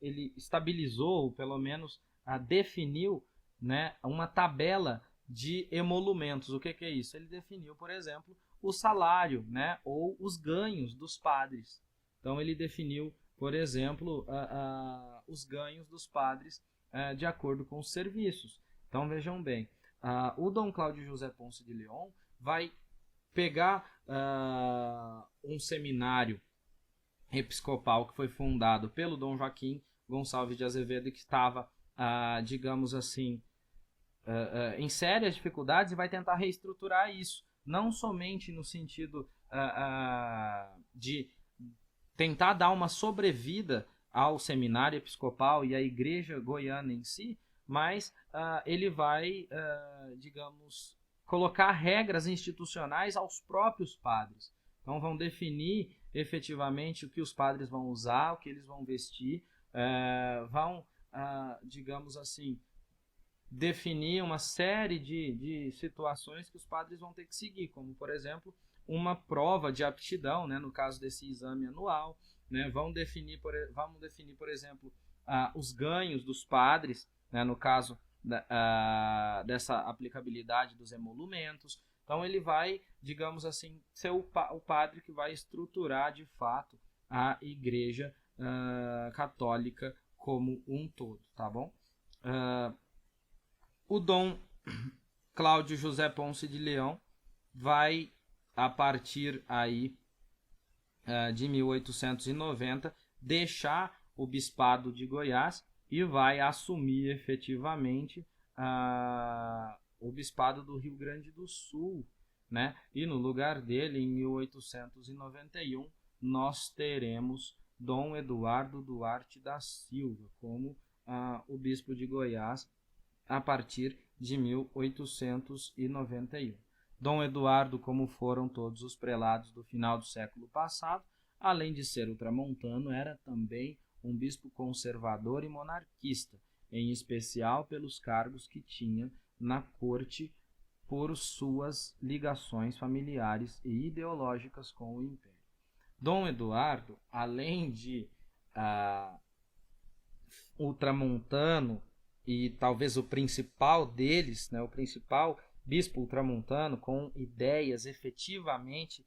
ele estabilizou, ou pelo menos definiu, né, uma tabela de emolumentos. O que é isso? Ele definiu, por exemplo, o salário, né, ou os ganhos dos padres. Então ele definiu, por exemplo, os ganhos dos padres de acordo com os serviços. Então vejam bem, o Dom Cláudio José Ponce de León vai pegar um seminário episcopal que foi fundado pelo Dom Joaquim Gonçalves de Azevedo, que estava, digamos assim, em sérias dificuldades, e vai tentar reestruturar isso, não somente no sentido de tentar dar uma sobrevida ao seminário episcopal e à igreja goiana em si, mas ele vai, digamos, colocar regras institucionais aos próprios padres. Então vão definir efetivamente o que os padres vão usar, o que eles vão vestir, vão, digamos assim, definir uma série de situações que os padres vão ter que seguir, como, por exemplo, uma prova de aptidão, né, no caso desse exame anual, né, vamos definir, por exemplo, os ganhos dos padres, né, no caso dessa aplicabilidade dos emolumentos. Então ele vai, digamos assim, ser o padre que vai estruturar de fato a igreja católica como um todo, tá bom? O Dom Cláudio José Ponce de Leão vai, a partir aí de 1890, deixar o Bispado de Goiás e vai assumir efetivamente o Bispado do Rio Grande do Sul, né? E no lugar dele, em 1891, nós teremos Dom Eduardo Duarte da Silva como o Bispo de Goiás a partir de 1891. Dom Eduardo, como foram todos os prelados do final do século passado, além de ser ultramontano, era também um bispo conservador e monarquista, em especial pelos cargos que tinha na corte por suas ligações familiares e ideológicas com o Império. Dom Eduardo, além de ultramontano, e talvez o principal deles, né, o principal bispo ultramontano com ideias efetivamente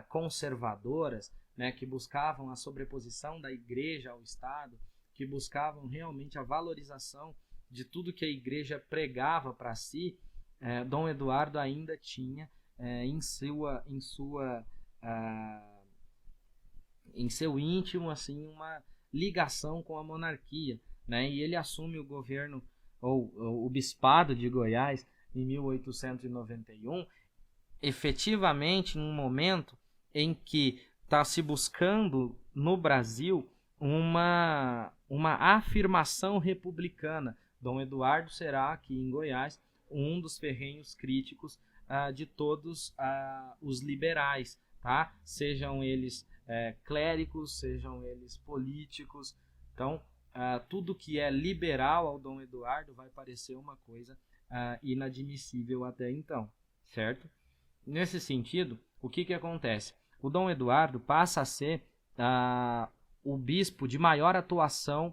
conservadoras, né, que buscavam a sobreposição da igreja ao Estado, que buscavam realmente a valorização de tudo que a igreja pregava para si, Dom Eduardo ainda tinha em seu íntimo assim uma ligação com a monarquia, né? E ele assume o governo ou o bispado de Goiás em 1891, efetivamente em um momento em que está se buscando no Brasil uma afirmação republicana. Dom Eduardo será aqui em Goiás um dos ferrenhos críticos de todos os liberais, tá? Sejam eles clérigos, sejam eles políticos. Então, tudo que é liberal ao Dom Eduardo vai parecer uma coisa inadmissível até então, certo? Nesse sentido, o que acontece? O Dom Eduardo passa a ser o bispo de maior atuação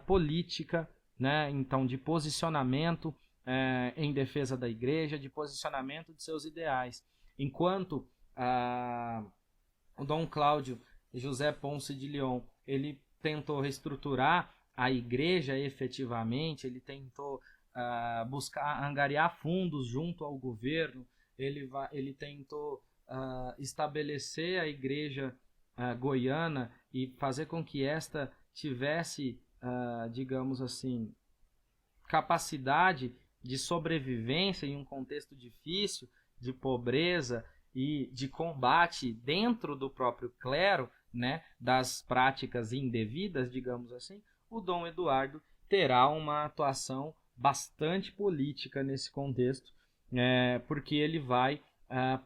política, né? Então, de posicionamento em defesa da igreja, de posicionamento de seus ideais. Enquanto o Dom Cláudio José Ponce de Leão, ele tentou reestruturar a igreja efetivamente, ele tentou buscar angariar fundos junto ao governo, ele tentou estabelecer a igreja goiana e fazer com que esta tivesse, digamos assim, capacidade de sobrevivência em um contexto difícil, de pobreza e de combate dentro do próprio clero, né, das práticas indevidas, digamos assim. O Dom Eduardo terá uma atuação bastante política nesse contexto, porque ele vai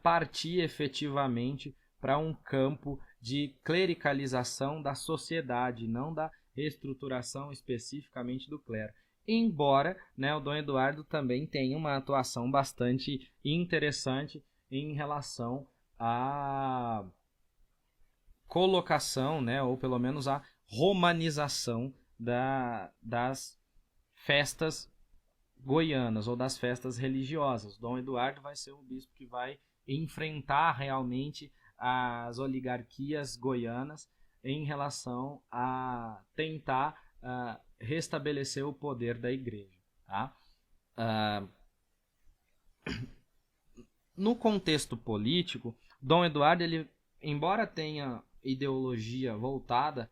partir efetivamente para um campo de clericalização da sociedade, não da reestruturação especificamente do clero. Embora, né, o Dom Eduardo também tenha uma atuação bastante interessante em relação à colocação, né, ou pelo menos a romanização das festas goianas ou das festas religiosas. Dom Eduardo vai ser o bispo que vai enfrentar realmente as oligarquias goianas em relação a tentar restabelecer o poder da igreja. Tá? No contexto político, Dom Eduardo, ele, embora tenha ideologia voltada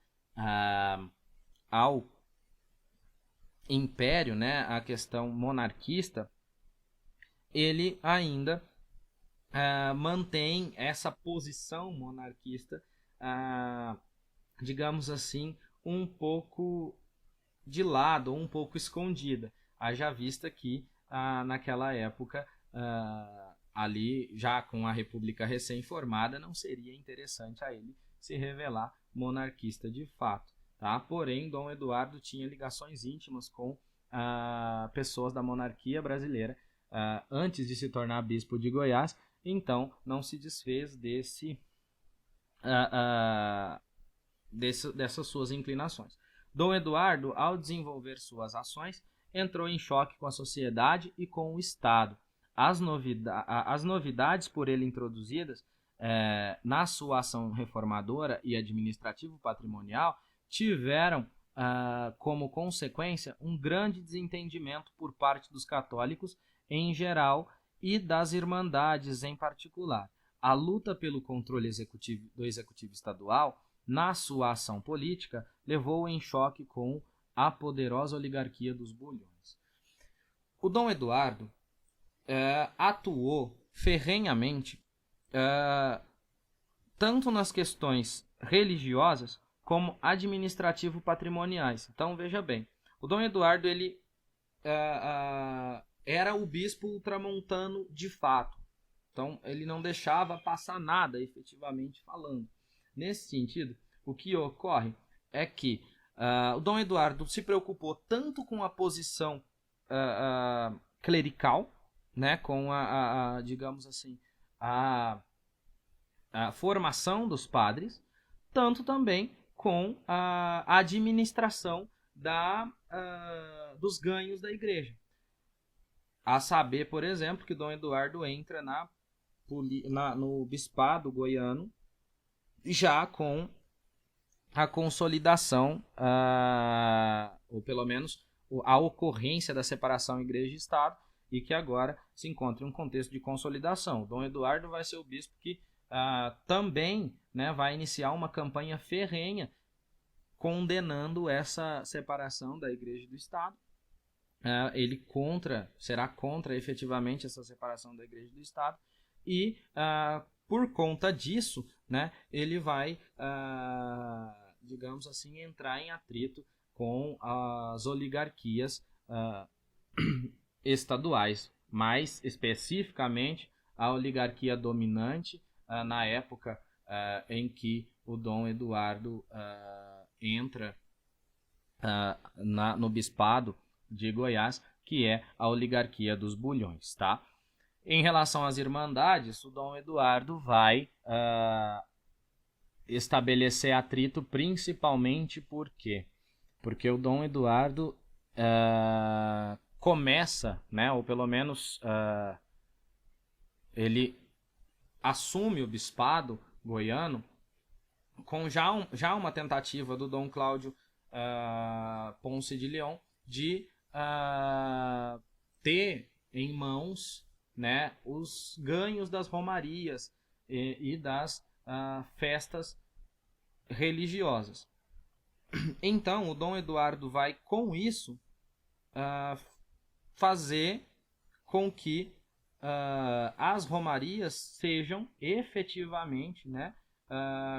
ao império, né, a questão monarquista, ele ainda mantém essa posição monarquista, digamos assim, um pouco de lado, um pouco escondida. Haja vista que naquela época, ali já com a República recém-formada, não seria interessante a ele se revelar monarquista de fato. Tá? Porém, Dom Eduardo tinha ligações íntimas com pessoas da monarquia brasileira antes de se tornar bispo de Goiás, então não se desfez dessas suas inclinações. Dom Eduardo, ao desenvolver suas ações, entrou em choque com a sociedade e com o Estado. As novidades por ele introduzidas na sua ação reformadora e administrativo-patrimonial, tiveram como consequência um grande desentendimento por parte dos católicos em geral e das irmandades em particular. A luta pelo controle do executivo estadual, na sua ação política, levou em choque com a poderosa oligarquia dos bulhões. O Dom Eduardo atuou ferrenhamente tanto nas questões religiosas como administrativo-patrimoniais. Então, veja bem, o Dom Eduardo ele era o bispo ultramontano de fato. Então, ele não deixava passar nada, efetivamente falando. Nesse sentido, o que ocorre é que o Dom Eduardo se preocupou tanto com a posição clerical, né, com digamos assim, a formação dos padres, tanto também com a administração dos ganhos da igreja. A saber, por exemplo, que Dom Eduardo entra no bispado goiano já com a consolidação, ou pelo menos a ocorrência da separação igreja e Estado, e que agora se encontra em um contexto de consolidação. Dom Eduardo vai ser o bispo que também, né, vai iniciar uma campanha ferrenha condenando essa separação da igreja e do Estado. Ele será contra efetivamente essa separação da igreja e do Estado, e por conta disso, né, ele vai, digamos assim, entrar em atrito com as oligarquias estaduais, mais especificamente a oligarquia dominante na época em que o Dom Eduardo entra no bispado de Goiás, que é a oligarquia dos bulhões, tá? Em relação às irmandades, o Dom Eduardo vai estabelecer atrito principalmente por quê? Porque o Dom Eduardo começa, né, ou pelo menos ele assume o bispado goiano com já uma tentativa do Dom Cláudio Ponce de León de ter em mãos, né, os ganhos das romarias e das festas religiosas. Então, o Dom Eduardo vai, com isso, fazer com que as romarias sejam efetivamente, né,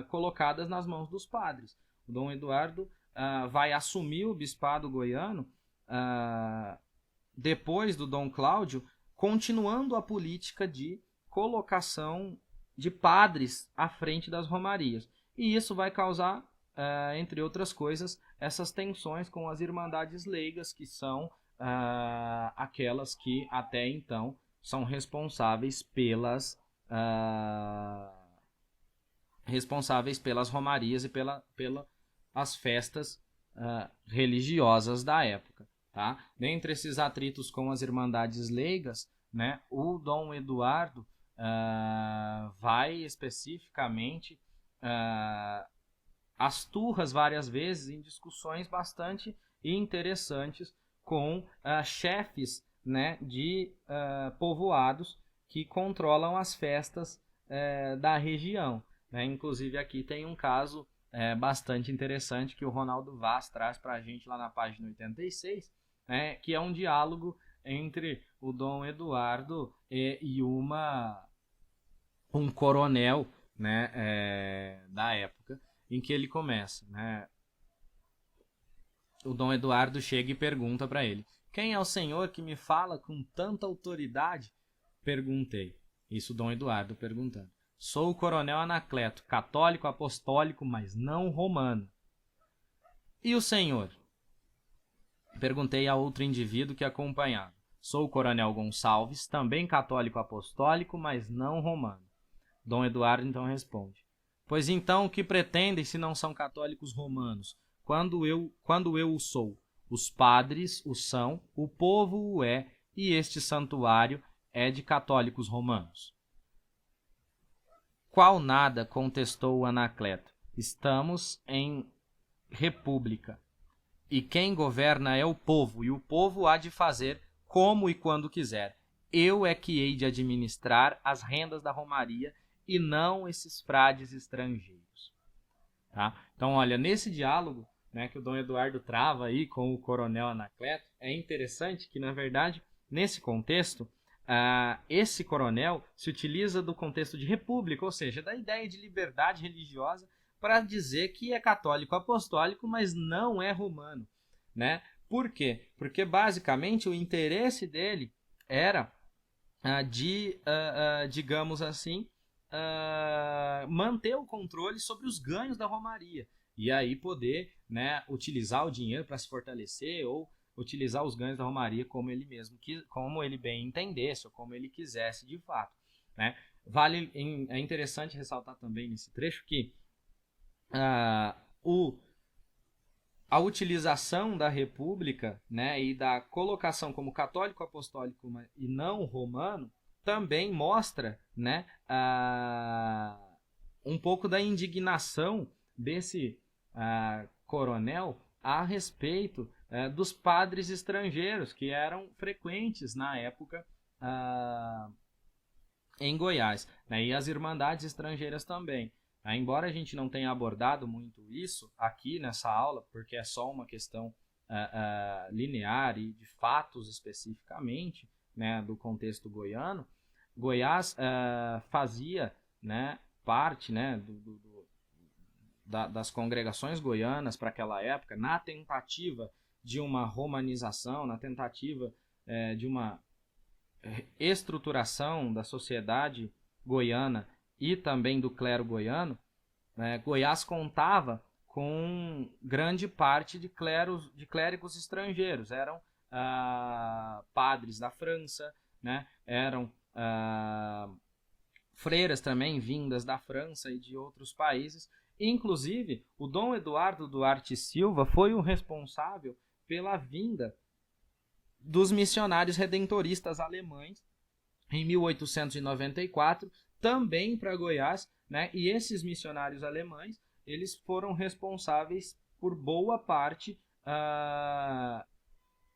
colocadas nas mãos dos padres. O Dom Eduardo vai assumir o bispado goiano depois do Dom Cláudio, continuando a política de colocação de padres à frente das romarias. E isso vai causar, entre outras coisas, essas tensões com as irmandades leigas, que são aquelas que até então são responsáveis pelas romarias e pelas festas religiosas da época. Tá? Dentre esses atritos com as irmandades leigas, né, o Dom Eduardo vai especificamente às turras várias vezes em discussões bastante interessantes com chefes, né, de povoados que controlam as festas da região. Né? Inclusive aqui tem um caso bastante interessante que o Ronaldo Vaz traz para a gente lá na página 86, que é um diálogo entre o Dom Eduardo e um coronel, né, da época, em que ele começa, né? O Dom Eduardo chega e pergunta para ele: quem é o senhor que me fala com tanta autoridade? Perguntei. Isso Dom Eduardo perguntando. Sou o coronel Anacleto, católico apostólico, mas não romano. E o senhor? Perguntei a outro indivíduo que acompanhava. Sou o coronel Gonçalves, também católico apostólico, mas não romano. Dom Eduardo então responde: pois então o que pretendem se não são católicos romanos? Quando eu o sou, os padres o são, o povo o é, e este santuário é de católicos romanos. Qual nada, contestou o Anacleto. Estamos em república. E quem governa é o povo, e o povo há de fazer como e quando quiser. Eu é que hei de administrar as rendas da romaria e não esses frades estrangeiros. Tá? Então, olha, nesse diálogo, né, que o Dom Eduardo trava aí com o coronel Anacleto, é interessante que, na verdade, nesse contexto, esse coronel se utiliza do contexto de república, ou seja, da ideia de liberdade religiosa, para dizer que é católico apostólico, mas não é romano, né? Por quê? Porque basicamente o interesse dele era digamos assim, manter o controle sobre os ganhos da romaria e aí poder, né, utilizar o dinheiro para se fortalecer ou utilizar os ganhos da romaria como ele mesmo, como ele bem entendesse ou como ele quisesse de fato, né? É interessante ressaltar também nesse trecho que a utilização da república, né, e da colocação como católico apostólico e não romano também mostra, né, um pouco da indignação desse coronel a respeito dos padres estrangeiros que eram frequentes na época em Goiás, né, e as irmandades estrangeiras também. Embora a gente não tenha abordado muito isso aqui nessa aula, porque é só uma questão linear e de fatos especificamente, né, do contexto goiano, Goiás fazia, né, parte, né, das congregações goianas para aquela época, na tentativa de uma romanização, na tentativa de uma estruturação da sociedade goiana e também do clero goiano, né, Goiás contava com grande parte de clérigos estrangeiros. Eram padres da França, né, eram freiras também vindas da França e de outros países. Inclusive, o Dom Eduardo Duarte Silva foi o responsável pela vinda dos missionários redentoristas alemães em 1894, também para Goiás, né? E esses missionários alemães, eles foram responsáveis por boa parte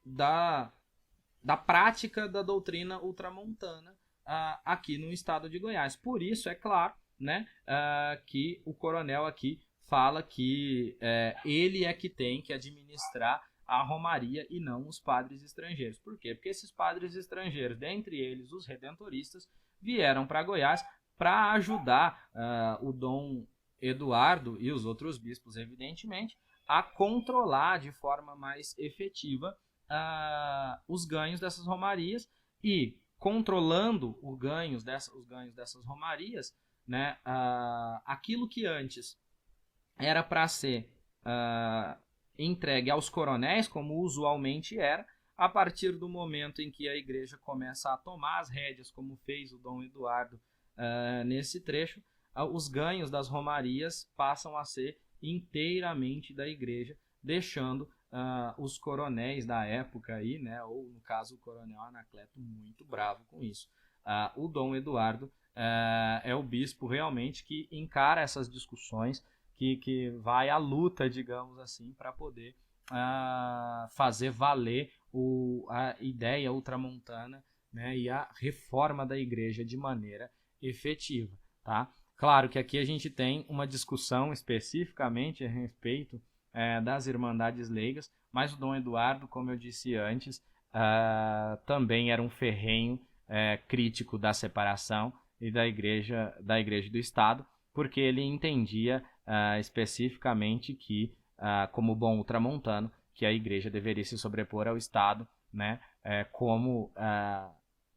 da prática da doutrina ultramontana aqui no estado de Goiás. Por isso, é claro, né, que o coronel aqui fala que ele é que tem que administrar a romaria e não os padres estrangeiros. Por quê? Porque esses padres estrangeiros, dentre eles os redentoristas, vieram para Goiás para ajudar o Dom Eduardo e os outros bispos, evidentemente, a controlar de forma mais efetiva os ganhos dessas romarias e, controlando os ganhos dessas romarias, né, aquilo que antes era para ser entregue aos coronéis, como usualmente era, a partir do momento em que a igreja começa a tomar as rédeas, como fez o Dom Eduardo nesse trecho, os ganhos das romarias passam a ser inteiramente da igreja, deixando os coronéis da época, aí, né, ou no caso o coronel Anacleto, muito bravo com isso. O Dom Eduardo é o bispo realmente que encara essas discussões, que vai à luta, digamos assim, para poder fazer valer a ideia ultramontana, né, e a reforma da igreja de maneira efetiva. Tá? Claro que aqui a gente tem uma discussão especificamente a respeito das irmandades leigas, mas o Dom Eduardo, como eu disse antes, também era um ferrenho crítico da separação e da igreja e do Estado, porque ele entendia especificamente que, como bom ultramontano, que a igreja deveria se sobrepor ao Estado, né, como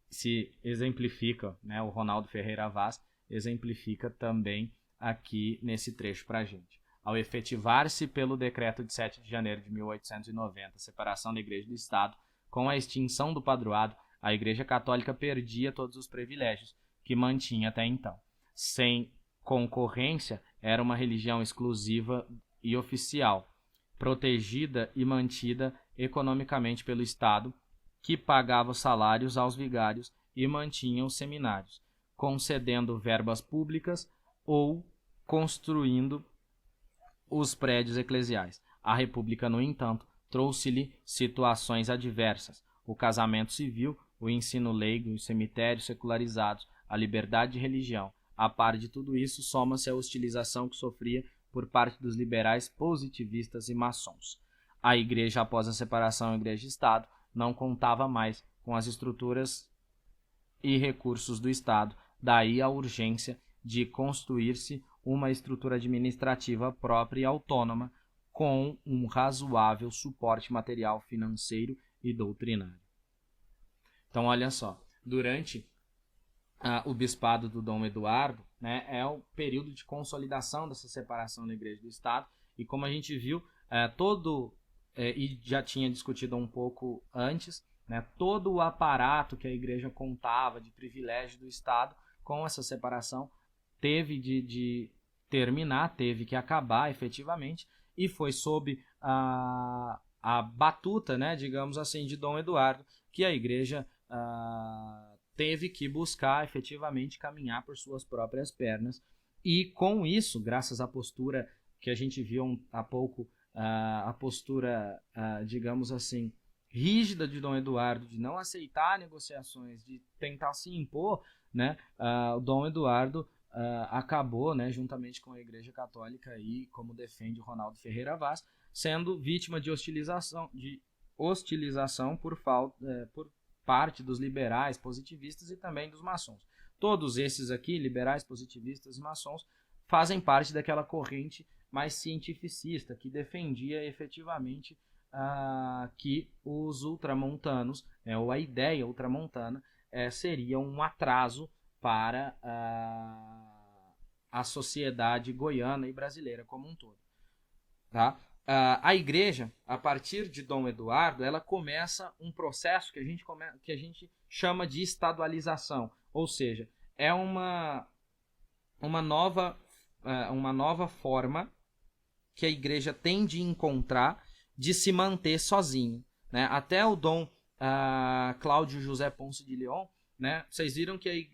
se exemplifica, né, o Ronaldo Ferreira Vaz exemplifica também aqui nesse trecho para a gente. Ao efetivar-se pelo decreto de 7 de janeiro de 1890 a separação da igreja do Estado, com a extinção do padroado, a igreja católica perdia todos os privilégios que mantinha até então. Sem concorrência, era uma religião exclusiva e oficial, protegida e mantida economicamente pelo Estado, que pagava os salários aos vigários e mantinha os seminários, concedendo verbas públicas ou construindo os prédios eclesiais. A República, no entanto, trouxe-lhe situações adversas: o casamento civil, o ensino leigo, os cemitérios secularizados, a liberdade de religião. A par de tudo isso, soma-se a hostilização que sofria por parte dos liberais positivistas e maçons. A Igreja, após a separação Igreja e Estado, não contava mais com as estruturas e recursos do Estado, daí a urgência de construir-se uma estrutura administrativa própria e autônoma, com um razoável suporte material, financeiro e doutrinário. Então, olha só, durante o bispado do Dom Eduardo, né, é o período de consolidação dessa separação da Igreja e do Estado, e como a gente viu, e já tinha discutido um pouco antes, né, todo o aparato que a Igreja contava de privilégio do Estado, com essa separação, teve de terminar, teve que acabar efetivamente, e foi sob a batuta, né, digamos assim, de Dom Eduardo, que a Igreja teve que buscar efetivamente caminhar por suas próprias pernas, e com isso, graças à postura que a gente viu há pouco, a postura, digamos assim, rígida de Dom Eduardo, de não aceitar negociações, de tentar se impor, né, o Dom Eduardo acabou, né, juntamente com a Igreja Católica, e como defende o Ronaldo Ferreira Vaz, sendo vítima de hostilização por parte dos liberais positivistas e também dos maçons. Todos esses aqui, liberais, positivistas e maçons, fazem parte daquela corrente mais cientificista, que defendia efetivamente que os ultramontanos, ou a ideia ultramontana, seria um atraso para a sociedade goiana e brasileira como um todo. Tá? A Igreja, a partir de Dom Eduardo, ela começa um processo que a gente chama de estadualização, ou seja, é uma nova forma que a Igreja tem de encontrar de se manter sozinho, né? Até o Dom Cláudio José Ponce de León, né? Vocês viram que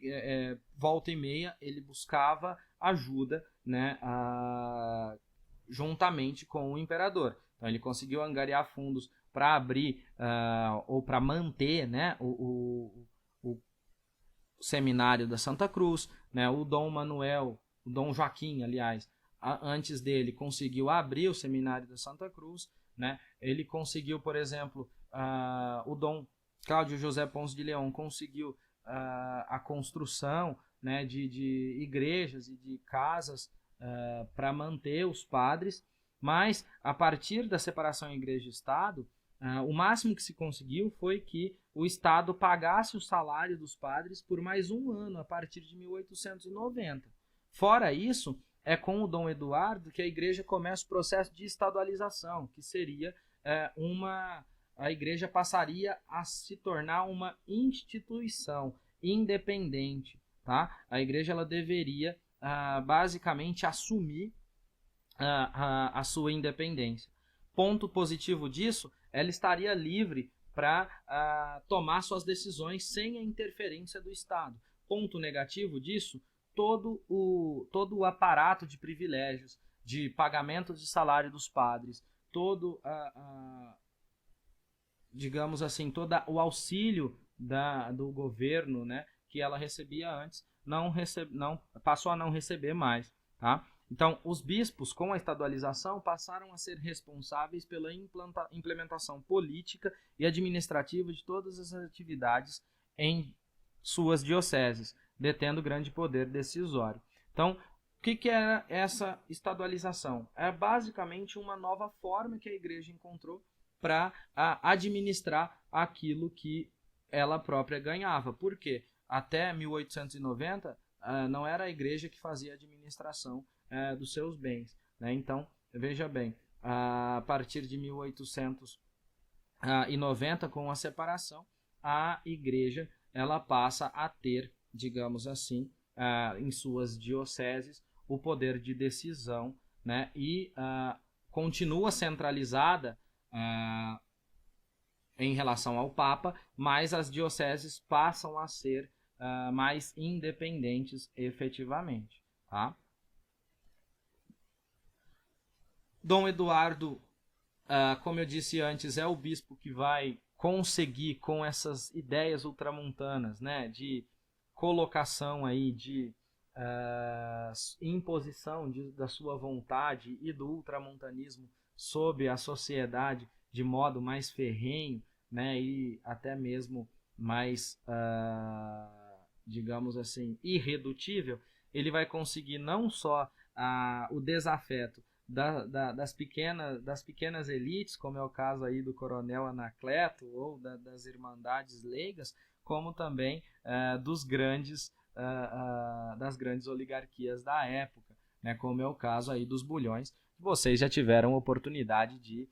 volta e meia ele buscava ajuda, né, juntamente com o imperador. Então ele conseguiu angariar fundos para abrir ou para manter, né, o seminário da Santa Cruz, né? O Dom Joaquim, aliás, antes dele conseguiu abrir o seminário da Santa Cruz, né? Ele conseguiu, por exemplo, o Dom Cláudio José Ponce de León conseguiu a construção, né, de igrejas e de casas para manter os padres, mas a partir da separação Igreja e Estado, o máximo que se conseguiu foi que o Estado pagasse o salário dos padres por mais um ano, a partir de 1890. Fora isso, é com o Dom Eduardo que a Igreja começa o processo de estadualização, que seria a Igreja passaria a se tornar uma instituição independente. Tá? A Igreja ela deveria basicamente assumir a sua independência. Ponto positivo disso, ela estaria livre para tomar suas decisões sem a interferência do Estado. Ponto negativo disso, todo o aparato de privilégios, de pagamento de salário dos padres, todo digamos assim, todo o auxílio do governo, né, que ela recebia antes, passou a não receber mais. Tá? Então, os bispos, com a estadualização, passaram a ser responsáveis pela implementação política e administrativa de todas as atividades em suas dioceses, detendo grande poder decisório. Então, o que era essa estadualização? É basicamente uma nova forma que a Igreja encontrou para administrar aquilo que ela própria ganhava. Por quê? Até 1890, não era a Igreja que fazia a administração dos seus bens. Né? Então, veja bem, a partir de 1890, com a separação, a Igreja ela passa a ter, digamos assim, em suas dioceses, o poder de decisão, né? E continua centralizada em relação ao Papa, mas as dioceses passam a ser mais independentes efetivamente. Tá? Dom Eduardo, como eu disse antes, é o bispo que vai conseguir, com essas ideias ultramontanas, né, de colocação aí, de imposição da sua vontade e do ultramontanismo sobre a sociedade de modo mais ferrenho, né, e até mesmo mais, digamos assim, irredutível, ele vai conseguir não só o desafeto das pequenas elites, como é o caso aí do coronel Anacleto ou das irmandades leigas, como também das grandes oligarquias da época, né, como é o caso aí dos bulhões, que vocês já tiveram oportunidade de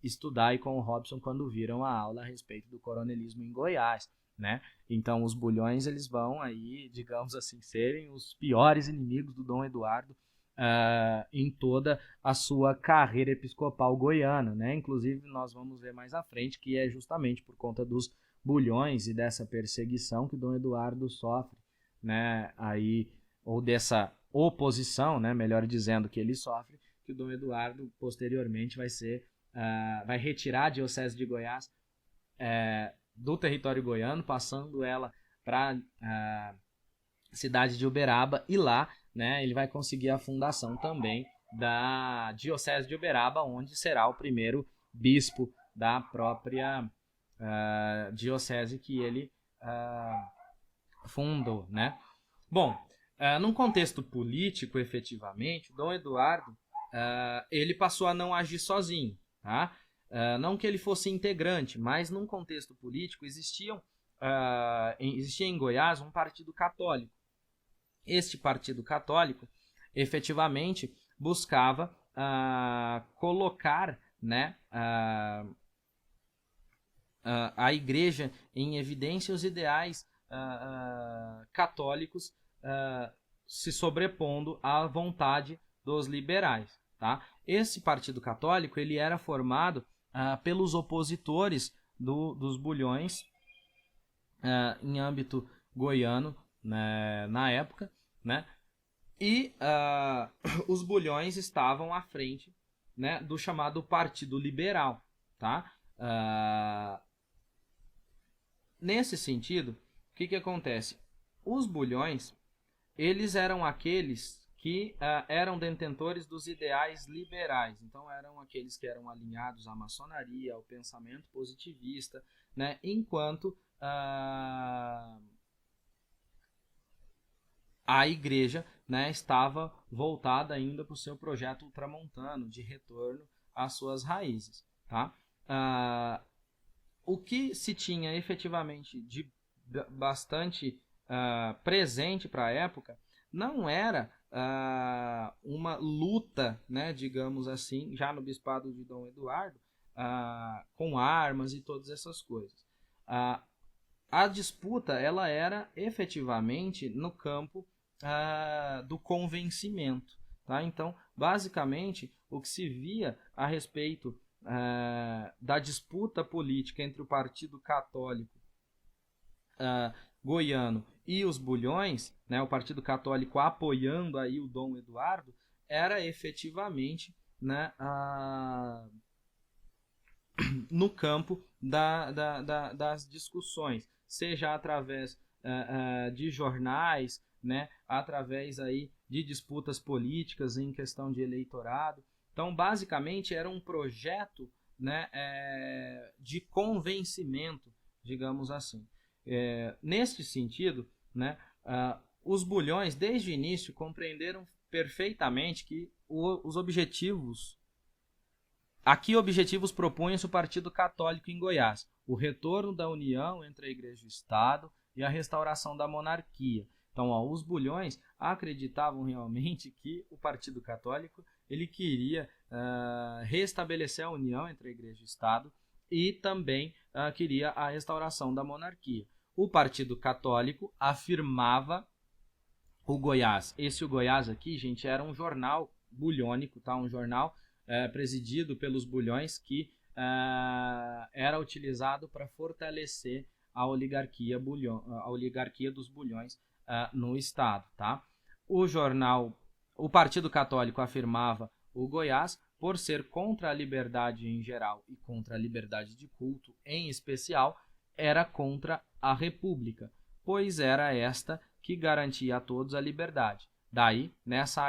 estudar aí com o Robson quando viram a aula a respeito do coronelismo em Goiás, né? Então os bulhões eles vão aí, digamos assim, serem os piores inimigos do Dom Eduardo em toda a sua carreira episcopal goiana, né? Inclusive nós vamos ver mais à frente que é justamente por conta dos bulhões e dessa perseguição que Dom Eduardo sofre, né? Aí, ou dessa oposição, né? Melhor dizendo, que ele sofre, que o Dom Eduardo posteriormente vai retirar a diocese de Goiás do território goiano, passando ela para a cidade de Uberaba, e lá, né, ele vai conseguir a fundação também da diocese de Uberaba, onde será o primeiro bispo da própria diocese que ele fundou, né? Bom, num contexto político, efetivamente, Dom Eduardo ele passou a não agir sozinho, tá? Não que ele fosse integrante, mas num contexto político existia em Goiás um partido católico. Este partido católico efetivamente buscava colocar, né, a igreja em evidência os ideais católicos se sobrepondo à vontade dos liberais, tá? Esse partido católico ele era formado pelos opositores dos bulhões em âmbito goiano, né, na época, né? E os bulhões estavam à frente, né, do chamado Partido Liberal, tá? Nesse sentido, o que acontece? Os bulhões, eles eram aqueles que eram detentores dos ideais liberais. Então, eram aqueles que eram alinhados à maçonaria, ao pensamento positivista, né? Enquanto a igreja, né, estava voltada ainda para o seu projeto ultramontano, de retorno às suas raízes. Tá? O que se tinha efetivamente de bastante presente para a época não era uma luta, né, digamos assim, já no bispado de Dom Eduardo, com armas e todas essas coisas. A disputa ela era efetivamente no campo do convencimento. Tá? Então, basicamente, o que se via a respeito da disputa política entre o Partido Católico goiano e os bulhões, né, o Partido Católico apoiando aí o Dom Eduardo, era efetivamente, né, no campo das discussões, seja através de jornais, né, através aí de disputas políticas em questão de eleitorado. Então, basicamente, era um projeto, né, de convencimento, digamos assim. Neste sentido, né, os bulhões, desde o início, compreenderam perfeitamente que os objetivos... Aqui, objetivos propunha-se o Partido Católico em Goiás, o retorno da união entre a Igreja e o Estado e a restauração da monarquia. Então, os bulhões acreditavam realmente que o Partido Católico ele queria restabelecer a união entre a Igreja e o Estado e também queria a restauração da monarquia. O Partido Católico afirmava o Goiás. O Goiás aqui, gente, era um jornal bulhônico, tá? Um jornal presidido pelos bulhões que era utilizado para fortalecer a oligarquia dos bulhões no estado, tá? O Partido Católico afirmava o Goiás, por ser contra a liberdade em geral e contra a liberdade de culto em especial, era contra a República, pois era esta que garantia a todos a liberdade. Daí, nessa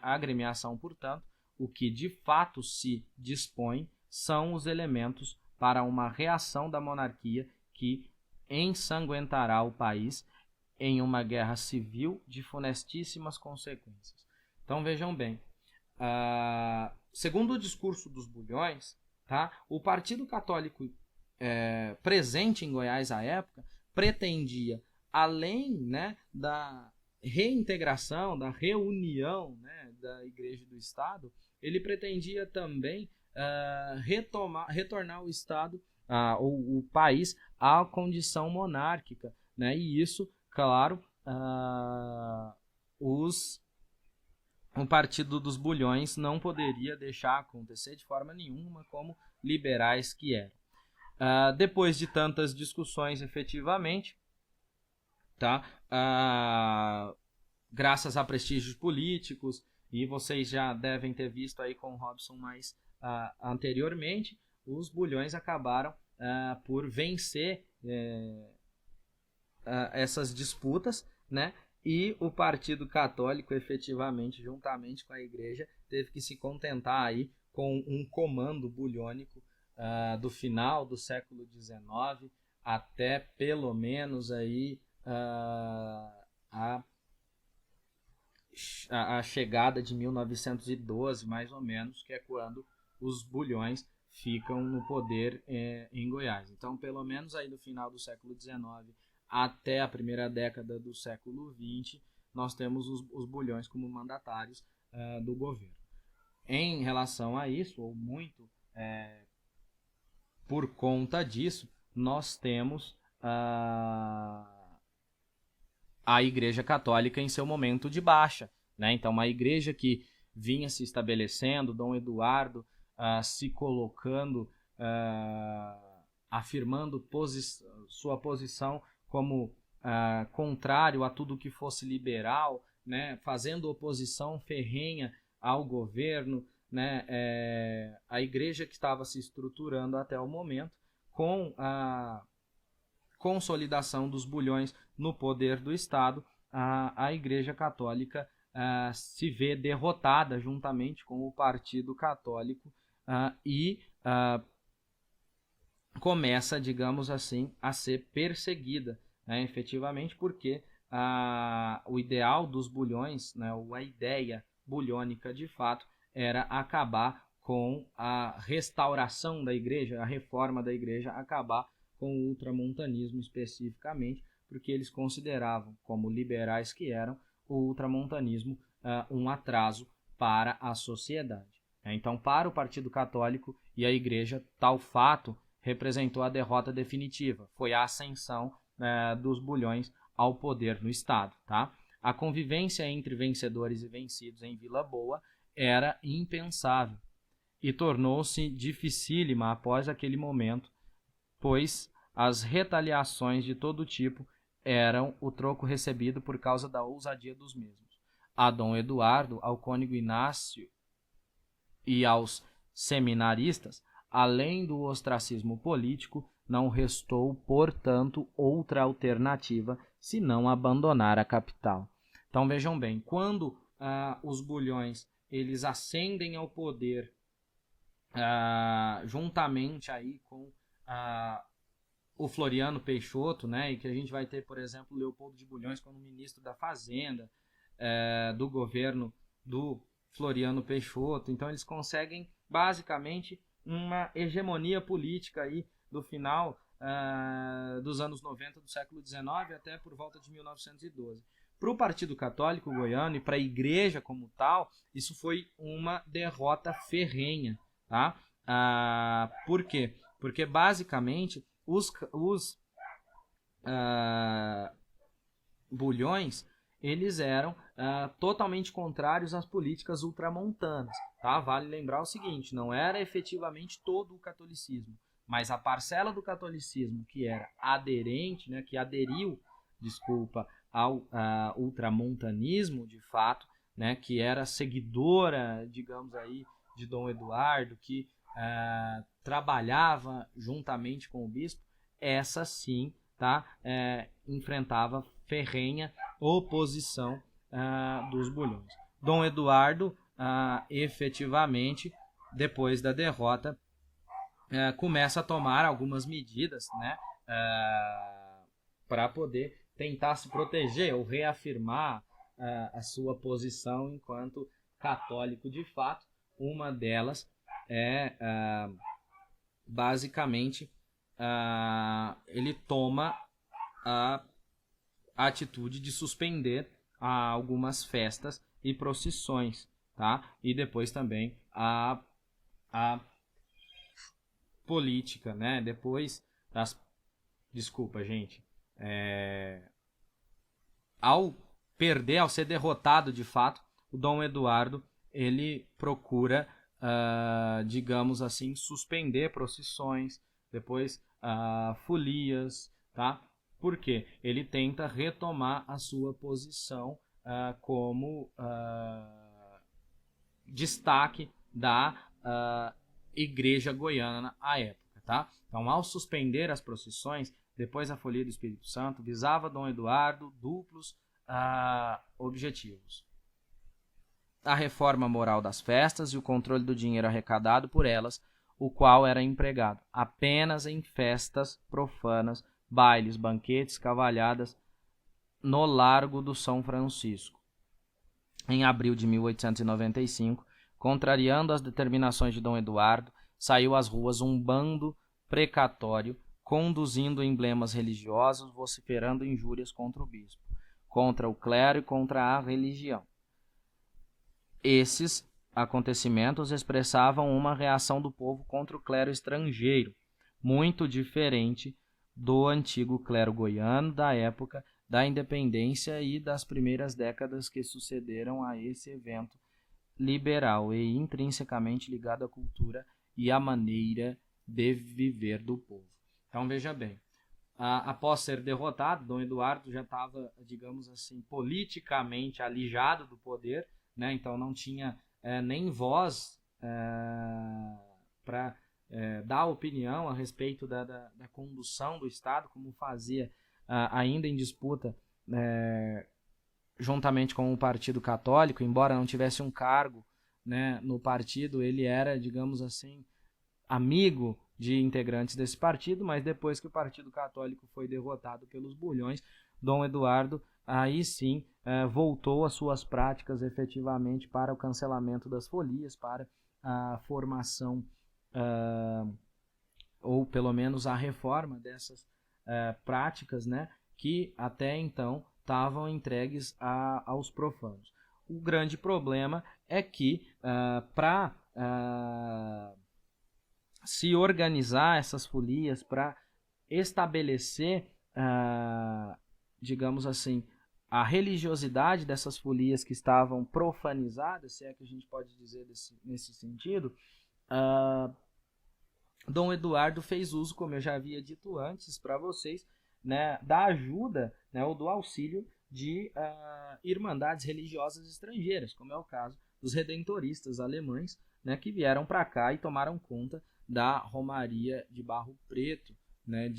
agremiação, portanto, o que de fato se dispõe são os elementos para uma reação da monarquia que ensanguentará o país em uma guerra civil de funestíssimas consequências. Então vejam bem, segundo o discurso dos Bulhões, tá, o Partido Católico presente em Goiás à época pretendia, além, né, da reintegração, da reunião, né, da Igreja e do Estado, ele pretendia também retornar o Estado, o país, à condição monárquica, né, e isso, claro, o Partido dos Bulhões não poderia deixar acontecer de forma nenhuma, como liberais que eram. Depois de tantas discussões, efetivamente, tá? Graças a prestígios políticos, e vocês já devem ter visto aí com o Robson mais anteriormente, os Bulhões acabaram por vencer essas disputas, né? E o Partido Católico, efetivamente, juntamente com a Igreja, teve que se contentar aí com um comando bulhônico do final do século XIX até pelo menos aí a chegada de 1912, mais ou menos, que é quando os Bulhões ficam no poder em Goiás. Então, pelo menos aí no final do século XIX até a primeira década do século XX, nós temos os Bulhões como mandatários do governo. Em relação a isso, ou muito por conta disso, nós temos a Igreja Católica em seu momento de baixa, né? Então, uma igreja que vinha se estabelecendo, Dom Eduardo se colocando, afirmando sua posição como contrário a tudo que fosse liberal, né? Fazendo oposição ferrenha ao governo, né? A igreja que estava se estruturando até o momento, com a consolidação dos Bulhões no poder do Estado, a Igreja Católica se vê derrotada juntamente com o Partido Católico e começa, digamos assim, a ser perseguida, né, efetivamente, porque o ideal dos Bulhões, né, ou a ideia bulhônica de fato, era acabar com a restauração da igreja, a reforma da igreja, acabar com o ultramontanismo especificamente, porque eles consideravam, como liberais que eram, o ultramontanismo um atraso para a sociedade. Então, para o Partido Católico e a igreja, tal fato representou a derrota definitiva, foi a ascensão dos Bulhões ao poder no Estado. Tá? A convivência entre vencedores e vencidos em Vila Boa era impensável e tornou-se dificílima após aquele momento, pois as retaliações de todo tipo eram o troco recebido por causa da ousadia dos mesmos. A Dom Eduardo, ao cônego Inácio e aos seminaristas, além do ostracismo político, não restou, portanto, outra alternativa senão abandonar a capital. Então vejam bem, quando os Bulhões eles ascendem ao poder juntamente aí com o Floriano Peixoto, né, e que a gente vai ter, por exemplo, Leopoldo de Bulhões como ministro da Fazenda do governo do Floriano Peixoto. Então eles conseguem basicamente uma hegemonia política aí do final dos anos 90 do século XIX até por volta de 1912. Para o Partido Católico Goiano e para a igreja como tal, isso foi uma derrota ferrenha. Tá? Por quê? Porque basicamente os Bulhões eles eram totalmente contrários às políticas ultramontanas. Tá? Vale lembrar o seguinte, não era efetivamente todo o catolicismo, mas a parcela do catolicismo que era aderente, né, que aderiu, ao ultramontanismo de fato, né, que era seguidora, digamos aí, de Dom Eduardo, que trabalhava juntamente com o bispo, essa sim, tá, enfrentava ferrenha oposição dos bulhões. Dom Eduardo, efetivamente, depois da derrota, começa a tomar algumas medidas, né, para poder tentar se proteger ou reafirmar a sua posição enquanto católico de fato. Uma delas é basicamente ele toma a atitude de suspender algumas festas e procissões, tá? E depois também a política, né? Depois das... Desculpa, gente. Ao ser derrotado de fato, o Dom Eduardo, ele procura, digamos assim, suspender procissões, depois folias, tá? Por quê? Ele tenta retomar a sua posição como destaque da Igreja Goiana à época, tá? Então, ao suspender as procissões, depois a folia do Espírito Santo, visava Dom Eduardo duplos objetivos: a reforma moral das festas e o controle do dinheiro arrecadado por elas, o qual era empregado apenas em festas profanas, bailes, banquetes, cavalhadas no Largo do São Francisco. Em abril de 1895, contrariando as determinações de Dom Eduardo, saiu às ruas um bando precatório, conduzindo emblemas religiosos, vociferando injúrias contra o bispo, contra o clero e contra a religião. Esses acontecimentos expressavam uma reação do povo contra o clero estrangeiro, muito diferente do antigo clero goiano da época da independência e das primeiras décadas que sucederam a esse evento liberal e intrinsecamente ligado à cultura e à maneira de viver do povo. Então veja bem, após ser derrotado, Dom Eduardo já estava, digamos assim, politicamente alijado do poder, né? Então não tinha nem voz para dar opinião a respeito da condução do Estado, como fazia ainda em disputa juntamente com o Partido Católico. Embora não tivesse um cargo, né, no partido, ele era, digamos assim, amigo de integrantes desse partido, mas depois que o Partido Católico foi derrotado pelos bulhões, Dom Eduardo aí sim voltou às suas práticas efetivamente para o cancelamento das folias, para a formação ou pelo menos a reforma dessas práticas, né, que até então estavam entregues aos profanos. O grande problema é que para se organizar essas folias, para estabelecer, digamos assim, a religiosidade dessas folias que estavam profanizadas, se é que a gente pode dizer nesse sentido, Dom Eduardo fez uso, como eu já havia dito antes para vocês, né, da ajuda, né, ou do auxílio de irmandades religiosas estrangeiras, como é o caso dos redentoristas alemães, né, que vieram para cá e tomaram conta da Romaria de Barro Preto, né,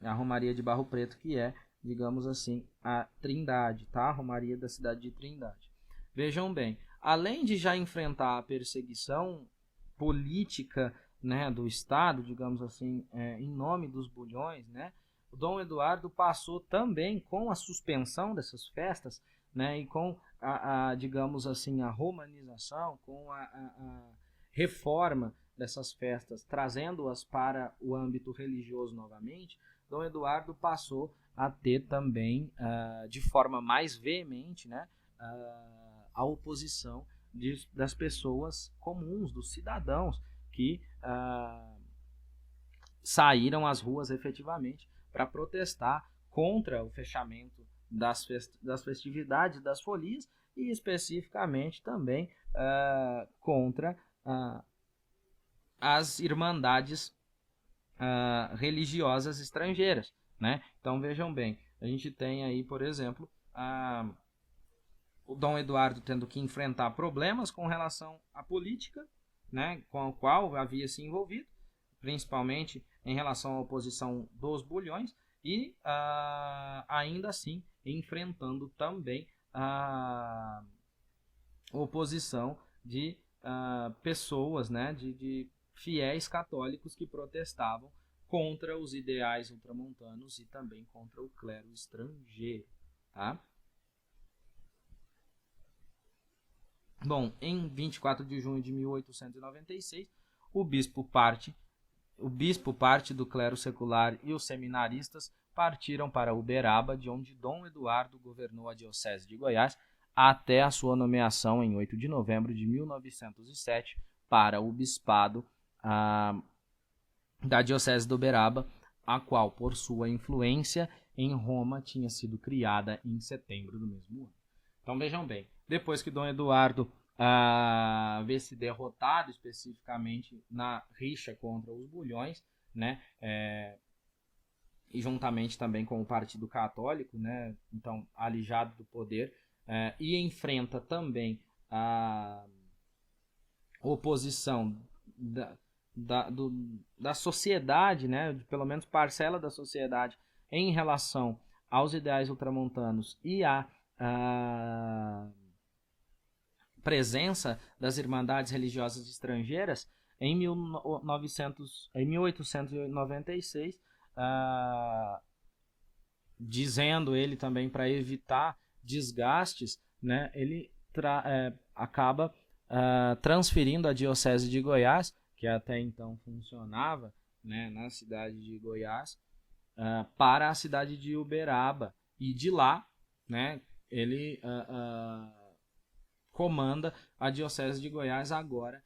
a Romaria de Barro Preto, que é, digamos assim, a Trindade, tá? A Romaria da cidade de Trindade. Vejam bem, além de já enfrentar a perseguição política, né, do Estado, digamos assim, em nome dos bulhões, né, o Dom Eduardo passou também, com a suspensão dessas festas, né, e com digamos assim, a romanização, com a reforma dessas festas, trazendo-as para o âmbito religioso novamente, Dom Eduardo passou a ter também, de forma mais veemente, né, a oposição das pessoas comuns, dos cidadãos que saíram às ruas efetivamente para protestar contra o fechamento das festividades, das folias, e especificamente também contra as irmandades religiosas estrangeiras, né? Então vejam bem, a gente tem aí, por exemplo, o Dom Eduardo tendo que enfrentar problemas com relação à política, né, com a qual havia se envolvido, principalmente em relação à oposição dos bulhões, e ainda assim enfrentando também a oposição de pessoas, né, de fiéis católicos que protestavam contra os ideais ultramontanos e também contra o clero estrangeiro. Tá? Bom, em 24 de junho de 1896, o bispo parte do clero secular e os seminaristas partiram para Uberaba, de onde Dom Eduardo governou a diocese de Goiás até a sua nomeação em 8 de novembro de 1907 para o bispado da diocese de Uberaba, a qual, por sua influência em Roma, tinha sido criada em setembro do mesmo ano. Então vejam bem, depois que Dom Eduardo vê-se derrotado especificamente na rixa contra os bulhões, né, e juntamente também com o Partido Católico, né, então alijado do poder, e enfrenta também a oposição da sociedade, né, de pelo menos parcela da sociedade, em relação aos ideais ultramontanos e a presença das irmandades religiosas estrangeiras, em 1896, dizendo ele também para evitar desgastes, né, ele acaba transferindo a diocese de Goiás, que até então funcionava, né, na cidade de Goiás, para a cidade de Uberaba, e de lá, né, ele comanda a diocese de Goiás agora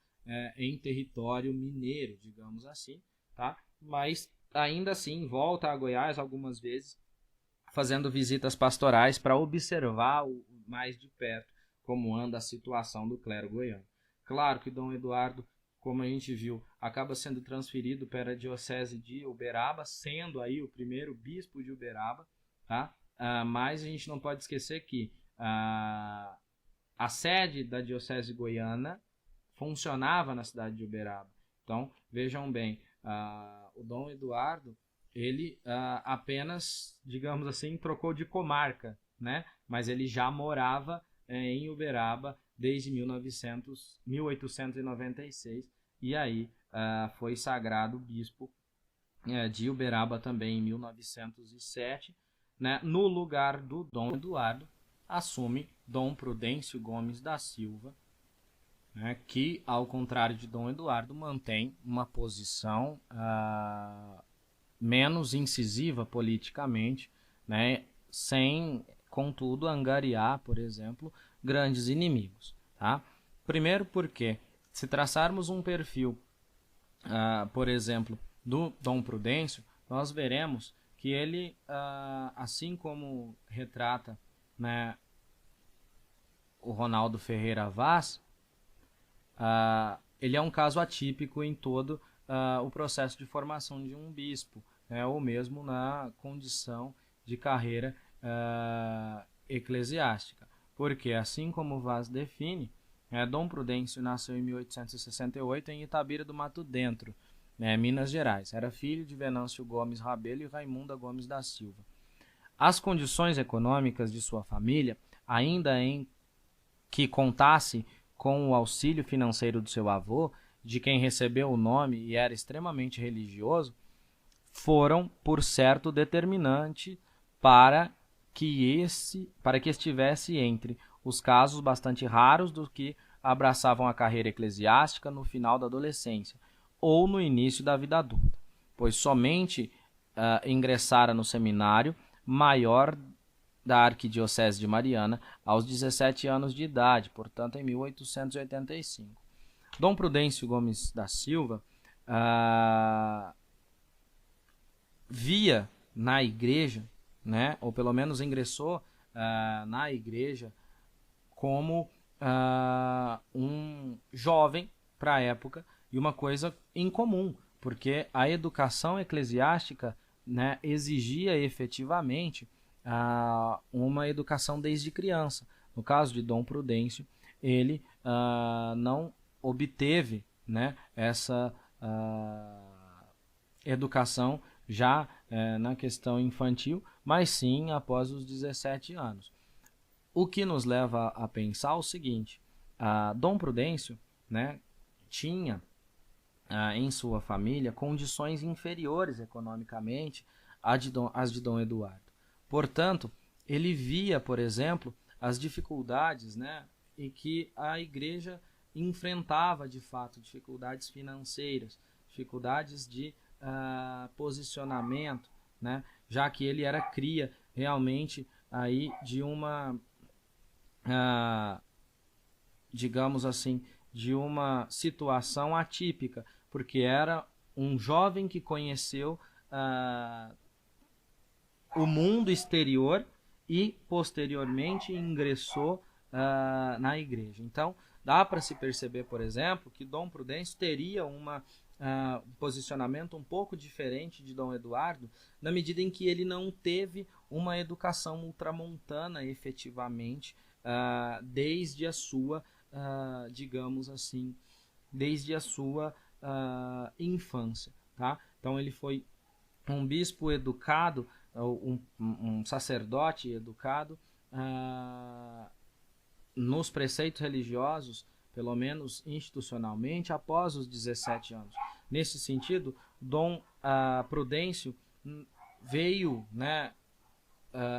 em território mineiro, digamos assim, tá? Mas ainda assim volta a Goiás algumas vezes, fazendo visitas pastorais para observar mais de perto como anda a situação do clero goiano. Claro que Dom Eduardo, como a gente viu, acaba sendo transferido para a diocese de Uberaba, sendo aí o primeiro bispo de Uberaba, tá? Mas a gente não pode esquecer que a sede da diocese goiana funcionava na cidade de Uberaba. Então, vejam bem, o Dom Eduardo, ele apenas, digamos assim, trocou de comarca, né? Mas ele já morava em Uberaba desde 1896, e aí foi sagrado bispo de Uberaba também em 1907, né? No lugar do Dom Eduardo, assume Dom Prudêncio Gomes da Silva, né, que, ao contrário de Dom Eduardo, mantém uma posição menos incisiva politicamente, né, sem, contudo, angariar, por exemplo, grandes inimigos. Tá? Primeiro porque, se traçarmos um perfil, por exemplo, do Dom Prudêncio, nós veremos que ele, assim como retrata, né, o Ronaldo Ferreira Vaz, ele é um caso atípico em todo o processo de formação de um bispo, né, ou mesmo na condição de carreira eclesiástica. Porque, assim como Vaz define, Dom Prudêncio nasceu em 1868 em Itabira do Mato Dentro, Minas Gerais. Era filho de Venâncio Gomes Rabelo e Raimunda Gomes da Silva. As condições econômicas de sua família, ainda em que contasse com o auxílio financeiro do seu avô, de quem recebeu o nome e era extremamente religioso, foram, por certo, determinante para que estivesse entre os casos bastante raros dos que abraçavam a carreira eclesiástica no final da adolescência ou no início da vida adulta, pois somente ingressara no seminário maior da Arquidiocese de Mariana aos 17 anos de idade, portanto em 1885. Dom Prudêncio Gomes da Silva via na igreja, né, ou pelo menos ingressou na igreja como um jovem para a época, e uma coisa incomum, porque a educação eclesiástica, né, exigia efetivamente uma educação desde criança, No caso de Dom Prudêncio, ele não obteve, né, essa educação já na questão infantil, mas sim após os 17 anos. O que nos leva a pensar o seguinte: Dom Prudêncio, né, tinha em sua família condições inferiores economicamente às de Dom Eduardo. Portanto, ele via, por exemplo, as dificuldades, né, em que a igreja enfrentava de fato, dificuldades financeiras, dificuldades de posicionamento, né, já que ele era cria realmente aí de uma, digamos assim, de uma situação atípica, porque era um jovem que conheceu o mundo exterior e posteriormente ingressou na igreja. Então, dá para se perceber, por exemplo, que Dom Prudêncio teria um posicionamento um pouco diferente de Dom Eduardo, na medida em que ele não teve uma educação ultramontana efetivamente desde a sua, digamos assim, desde a sua infância. Tá? Então ele foi um bispo educado, um sacerdote educado nos preceitos religiosos, pelo menos institucionalmente, após os 17 anos. Nesse sentido, Dom Prudêncio veio, né,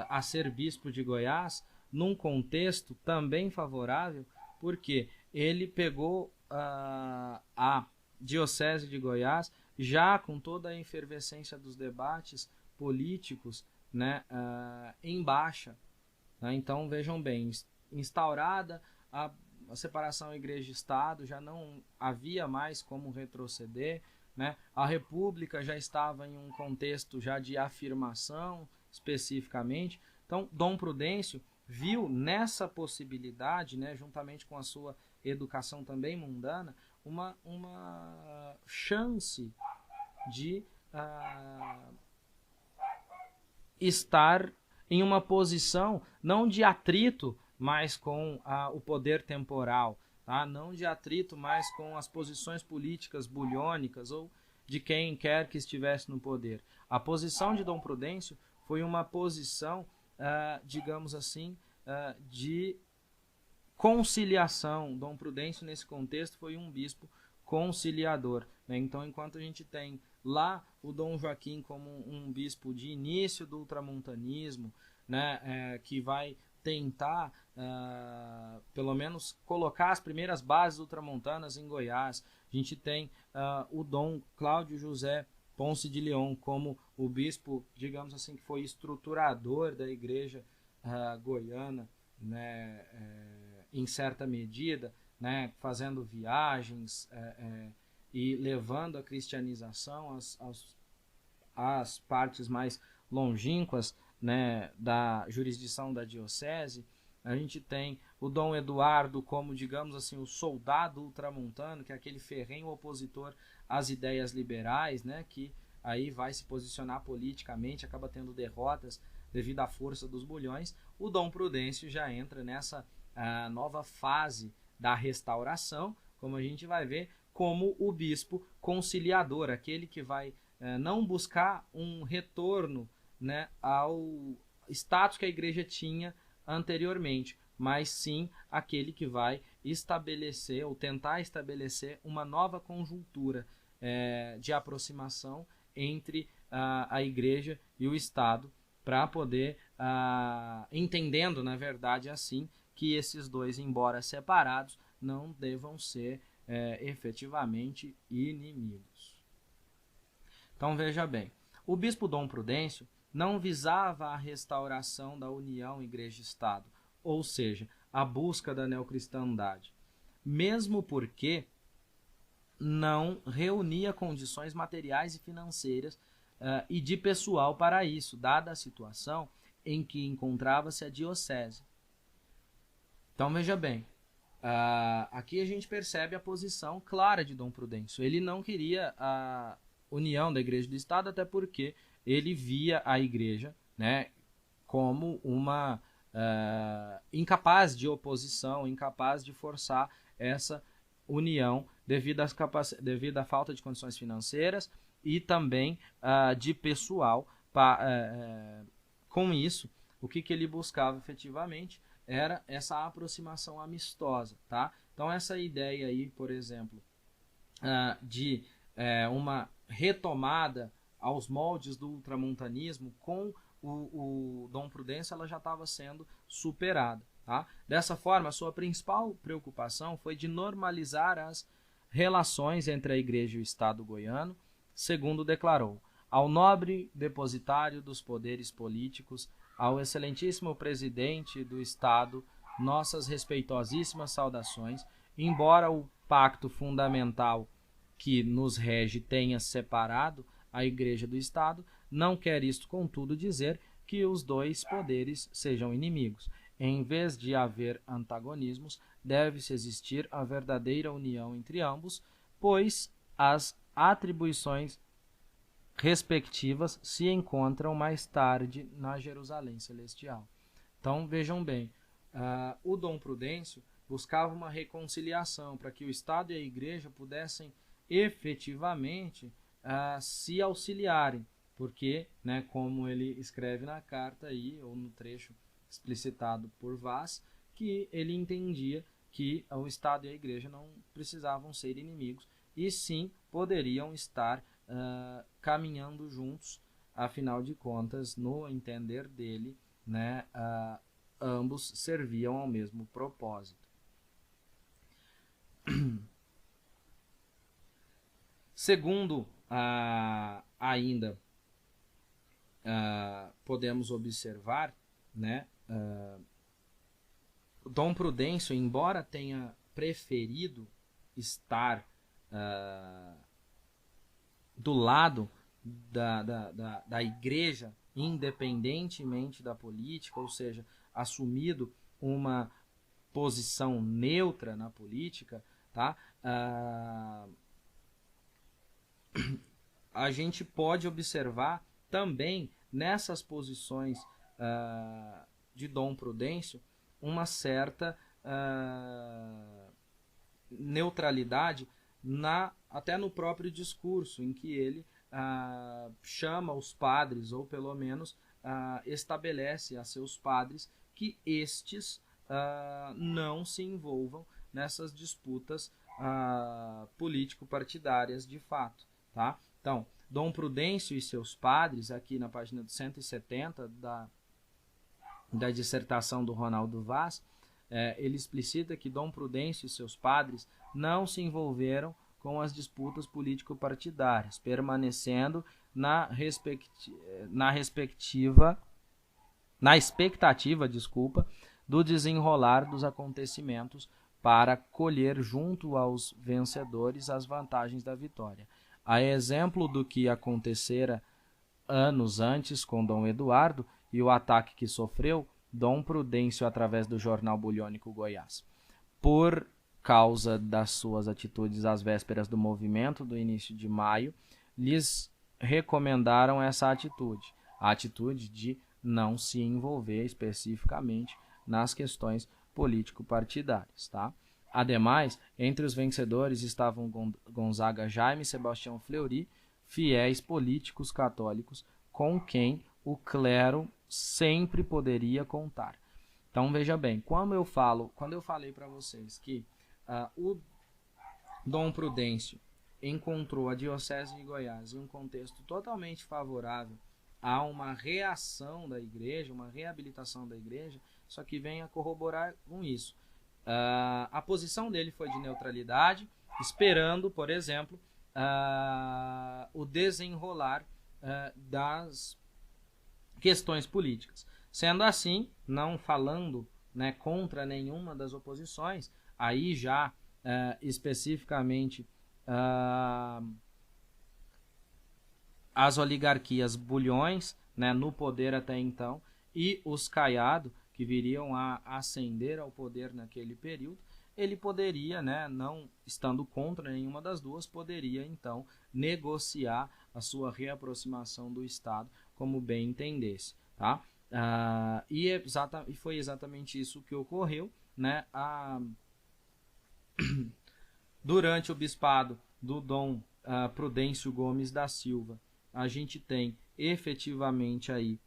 a ser bispo de Goiás num contexto também favorável, porque ele pegou a diocese de Goiás já com toda a efervescência dos debates políticos, né, em baixa. Né? Então, vejam bem, instaurada a separação igreja e Estado, já não havia mais como retroceder, né? A República já estava em um contexto já de afirmação, especificamente. Então, Dom Prudêncio viu nessa possibilidade, né, juntamente com a sua educação também mundana, uma chance de estar em uma posição não de atrito mais com o poder temporal, tá? Não de atrito mais com as posições políticas bulhônicas ou de quem quer que estivesse no poder. A posição de Dom Prudêncio foi uma posição, digamos assim, de conciliação. Dom Prudêncio, nesse contexto, foi um bispo conciliador. Né? Então, enquanto a gente tem lá o Dom Joaquim como um bispo de início do ultramontanismo, né, que vai tentar, pelo menos, colocar as primeiras bases ultramontanas em Goiás. A gente tem o Dom Cláudio José Ponce de León como o bispo, digamos assim, que foi estruturador da igreja goiana, né, em certa medida, né, fazendo viagens e levando a cristianização às partes mais longínquas, né, da jurisdição da diocese. A gente tem o Dom Eduardo como, digamos assim, o soldado ultramontano, que é aquele ferrenho opositor às ideias liberais, né, que aí vai se posicionar politicamente, acaba tendo derrotas devido à força dos bulhões. O Dom Prudêncio já entra nessa nova fase da restauração, como a gente vai ver, como o bispo conciliador, aquele que vai não buscar um retorno, né, ao status que a igreja tinha anteriormente, mas sim aquele que vai estabelecer ou tentar estabelecer uma nova conjuntura de aproximação entre a igreja e o Estado, para poder, entendendo, na verdade, assim, que esses dois, embora separados, não devam ser efetivamente inimigos. Então, veja bem, o bispo Dom Prudêncio não visava a restauração da união igreja-estado, ou seja, a busca da neocristandade, mesmo porque não reunia condições materiais e financeiras e de pessoal para isso, dada a situação em que encontrava-se a diocese. Então, veja bem, aqui a gente percebe a posição clara de Dom Prudêncio. Ele não queria a união da igreja e do Estado, até porque ele via a igreja, né, como uma incapaz de oposição, incapaz de forçar essa união devido à falta de condições financeiras e também de pessoal. Com isso, o que ele buscava efetivamente era essa aproximação amistosa, tá? Então essa ideia aí, por exemplo, de uma retomada aos moldes do ultramontanismo com o Dom Prudêncio, ela já estava sendo superada, tá? Dessa forma, a sua principal preocupação foi de normalizar as relações entre a Igreja e o Estado goiano, segundo declarou: ao nobre depositário dos poderes políticos, ao excelentíssimo presidente do Estado, nossas respeitosíssimas saudações, embora o pacto fundamental que nos rege tenha separado a Igreja do Estado, não quer isto, contudo, dizer que os dois poderes sejam inimigos. Em vez de haver antagonismos, deve-se existir a verdadeira união entre ambos, pois as atribuições respectivas se encontram mais tarde na Jerusalém Celestial. Então, vejam bem, o Dom Prudêncio buscava uma reconciliação para que o Estado e a Igreja pudessem efetivamente se auxiliarem, porque, né, como ele escreve na carta aí, ou no trecho explicitado por Vaz, que ele entendia que o Estado e a Igreja não precisavam ser inimigos, e sim poderiam estar caminhando juntos, afinal de contas, no entender dele, né, ambos serviam ao mesmo propósito. Segundo, ainda podemos observar, né, Dom Prudêncio, embora tenha preferido estar do lado da Igreja, independentemente da política, ou seja, assumido uma posição neutra na política, tá? A gente pode observar também nessas posições de Dom Prudêncio uma certa neutralidade até no próprio discurso, em que ele chama os padres, ou pelo menos estabelece a seus padres que estes não se envolvam nessas disputas político-partidárias de fato, tá? Então, Dom Prudêncio e seus padres, aqui na página 170 da dissertação do Ronaldo Vaz, ele explicita que Dom Prudêncio e seus padres não se envolveram com as disputas político-partidárias, permanecendo na expectativa, do desenrolar dos acontecimentos para colher junto aos vencedores as vantagens da vitória. A exemplo do que acontecera anos antes com Dom Eduardo e o ataque que sofreu Dom Prudêncio através do jornal Bulhônico Goiás. Por causa das suas atitudes às vésperas do movimento do início de maio, lhes recomendaram essa atitude, a atitude de não se envolver especificamente nas questões político-partidárias, tá? Ademais, entre os vencedores estavam Gonzaga Jaime e Sebastião Fleury, fiéis políticos católicos com quem o clero sempre poderia contar. Então veja bem, quando eu falei para vocês que o Dom Prudêncio encontrou a Diocese de Goiás em um contexto totalmente favorável a uma reação da Igreja, uma reabilitação da Igreja, só que vem a corroborar com isso. A posição dele foi de neutralidade, esperando, por exemplo, o desenrolar das questões políticas. Sendo assim, não falando, né, contra nenhuma das oposições, aí já especificamente as oligarquias Bulhões, né, no poder até então, e os Caiado, que viriam a ascender ao poder naquele período, ele poderia, né, não estando contra nenhuma das duas, poderia então negociar a sua reaproximação do Estado como bem entendesse, tá? E foi exatamente isso que ocorreu, né? Durante o bispado do Dom Prudêncio Gomes da Silva, a gente tem efetivamente aí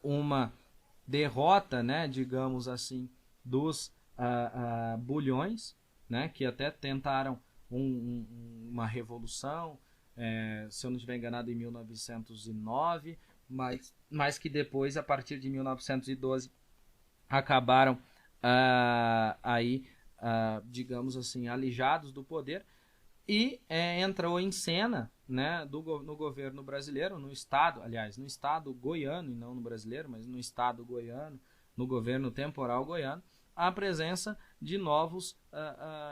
uma derrota, né, digamos assim, dos bulhões, né, que até tentaram uma revolução, se eu não estiver enganado, em 1909, mas que depois, a partir de 1912, acabaram digamos assim, alijados do poder, e entrou em cena, né, no governo brasileiro, no estado goiano, e não no brasileiro, mas no estado goiano, no governo temporal goiano, a presença de novos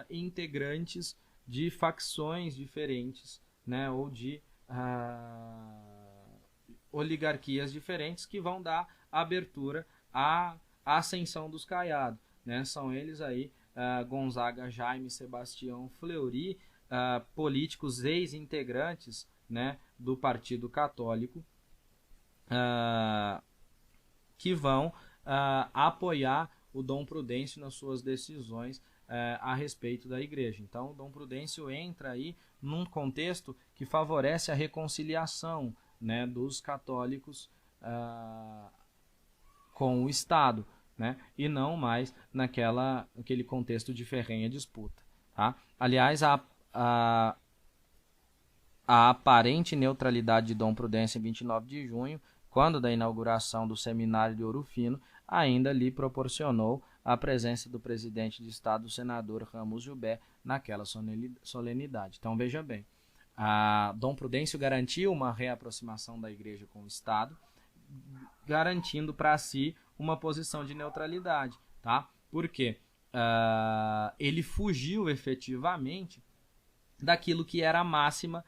integrantes de facções diferentes, né, ou de oligarquias diferentes, que vão dar abertura à ascensão dos Caiado, né? São eles aí Gonzaga, Jaime, Sebastião, Fleury, políticos ex-integrantes, né, do Partido Católico, que vão apoiar o Dom Prudêncio nas suas decisões a respeito da igreja. Então, o Dom Prudêncio entra aí num contexto que favorece a reconciliação, né, dos católicos com o Estado, né, e não mais naquele contexto de ferrenha disputa. Tá? Aliás, a aparente neutralidade de Dom Prudêncio em 29 de junho, quando da inauguração do Seminário de Ouro Fino, ainda lhe proporcionou a presença do presidente de Estado, o senador Ramos Joubert, naquela solenidade. Então, veja bem, Dom Prudêncio garantiu uma reaproximação da Igreja com o Estado, garantindo para si uma posição de neutralidade. Tá? Por quê? Ele fugiu efetivamente daquilo que era a máxima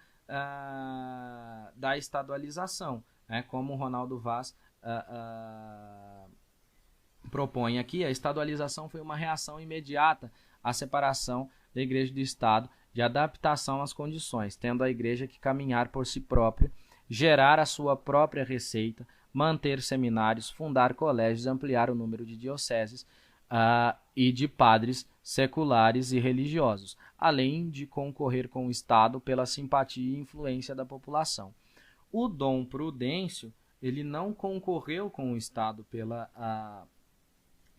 da estadualização, né? Como o Ronaldo Vaz propõe aqui, a estadualização foi uma reação imediata à separação da Igreja e do Estado, de adaptação às condições, tendo a Igreja que caminhar por si própria, gerar a sua própria receita, manter seminários, fundar colégios, ampliar o número de dioceses e de padres seculares e religiosos, além de concorrer com o Estado pela simpatia e influência da população. O Dom Prudêncio, ele não concorreu com o Estado pela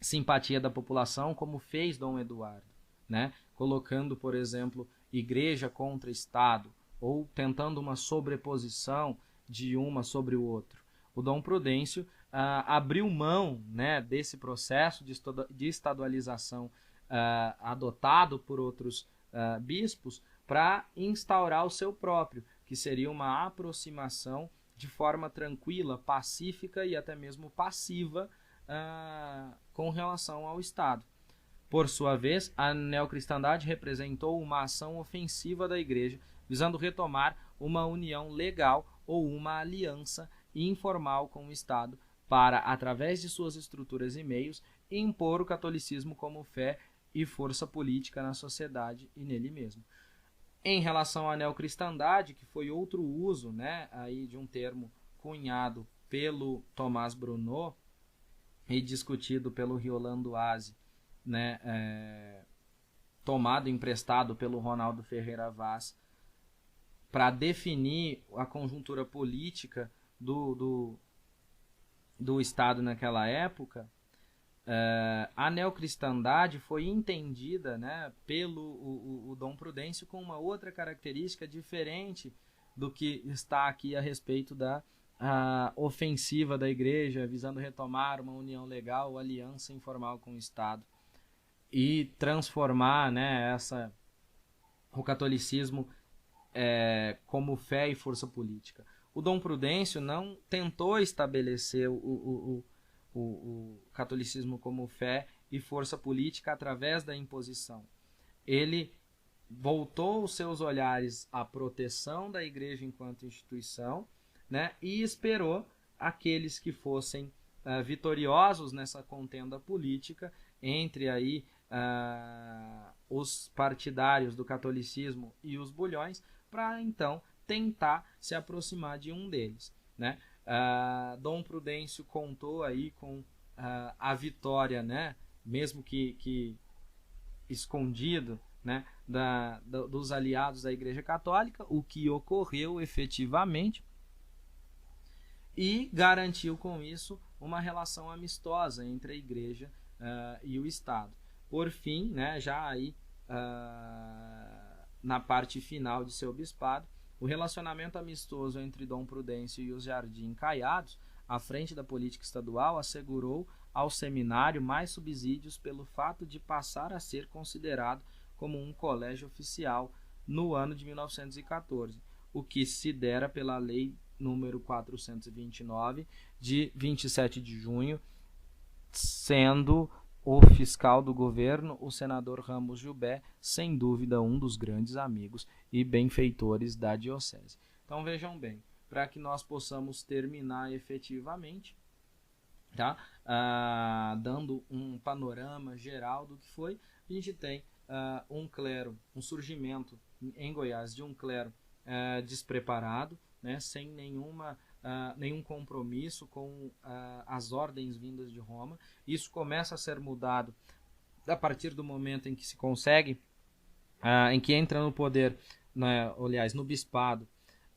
simpatia da população, como fez Dom Eduardo, né? Colocando, por exemplo, igreja contra Estado, ou tentando uma sobreposição de uma sobre o outro. O Dom Prudêncio abriu mão, né, desse processo de estadualização adotado por outros bispos para instaurar o seu próprio, que seria uma aproximação de forma tranquila, pacífica e até mesmo passiva com relação ao Estado. Por sua vez, a neocristandade representou uma ação ofensiva da Igreja, visando retomar uma união legal ou uma aliança informal com o Estado para, através de suas estruturas e meios, impor o catolicismo como fé e força política na sociedade e nele mesmo. Em relação à neocristandade, que foi outro uso, né, aí de um termo cunhado pelo Tomás Bruneau e discutido pelo Riolando Aze, né, tomado emprestado pelo Ronaldo Ferreira Vaz, para definir a conjuntura política do Estado naquela época, a neocristandade foi entendida, né, pelo o Dom Prudêncio com uma outra característica diferente do que está aqui a respeito da ofensiva da Igreja, visando retomar uma união legal, aliança informal com o Estado e transformar, né, o catolicismo como fé e força política. O Dom Prudêncio não tentou estabelecer o catolicismo como fé e força política através da imposição. Ele voltou os seus olhares à proteção da Igreja enquanto instituição, né, e esperou aqueles que fossem vitoriosos nessa contenda política entre aí os partidários do catolicismo e os bulhões, para então tentar se aproximar de um deles, né? Dom Prudêncio contou aí com a vitória, né, mesmo que escondido, né, dos aliados da Igreja Católica, o que ocorreu efetivamente, e garantiu com isso uma relação amistosa entre a Igreja e o Estado. Por fim, né, já aí na parte final de seu bispado, o relacionamento amistoso entre Dom Prudêncio e os Jardim Caiados, à frente da política estadual, assegurou ao seminário mais subsídios pelo fato de passar a ser considerado como um colégio oficial no ano de 1914, o que se dera pela Lei número 429, de 27 de junho, sendo o fiscal do governo, o senador Ramos Gilbert, sem dúvida um dos grandes amigos e benfeitores da diocese. Então vejam bem, para que nós possamos terminar efetivamente, tá? Dando um panorama geral do que foi, a gente tem um clero, um surgimento em Goiás de um clero despreparado, né, sem nenhum compromisso com as ordens vindas de Roma. Isso começa a ser mudado a partir do momento em que se consegue, em que entra no poder, né, aliás, no bispado,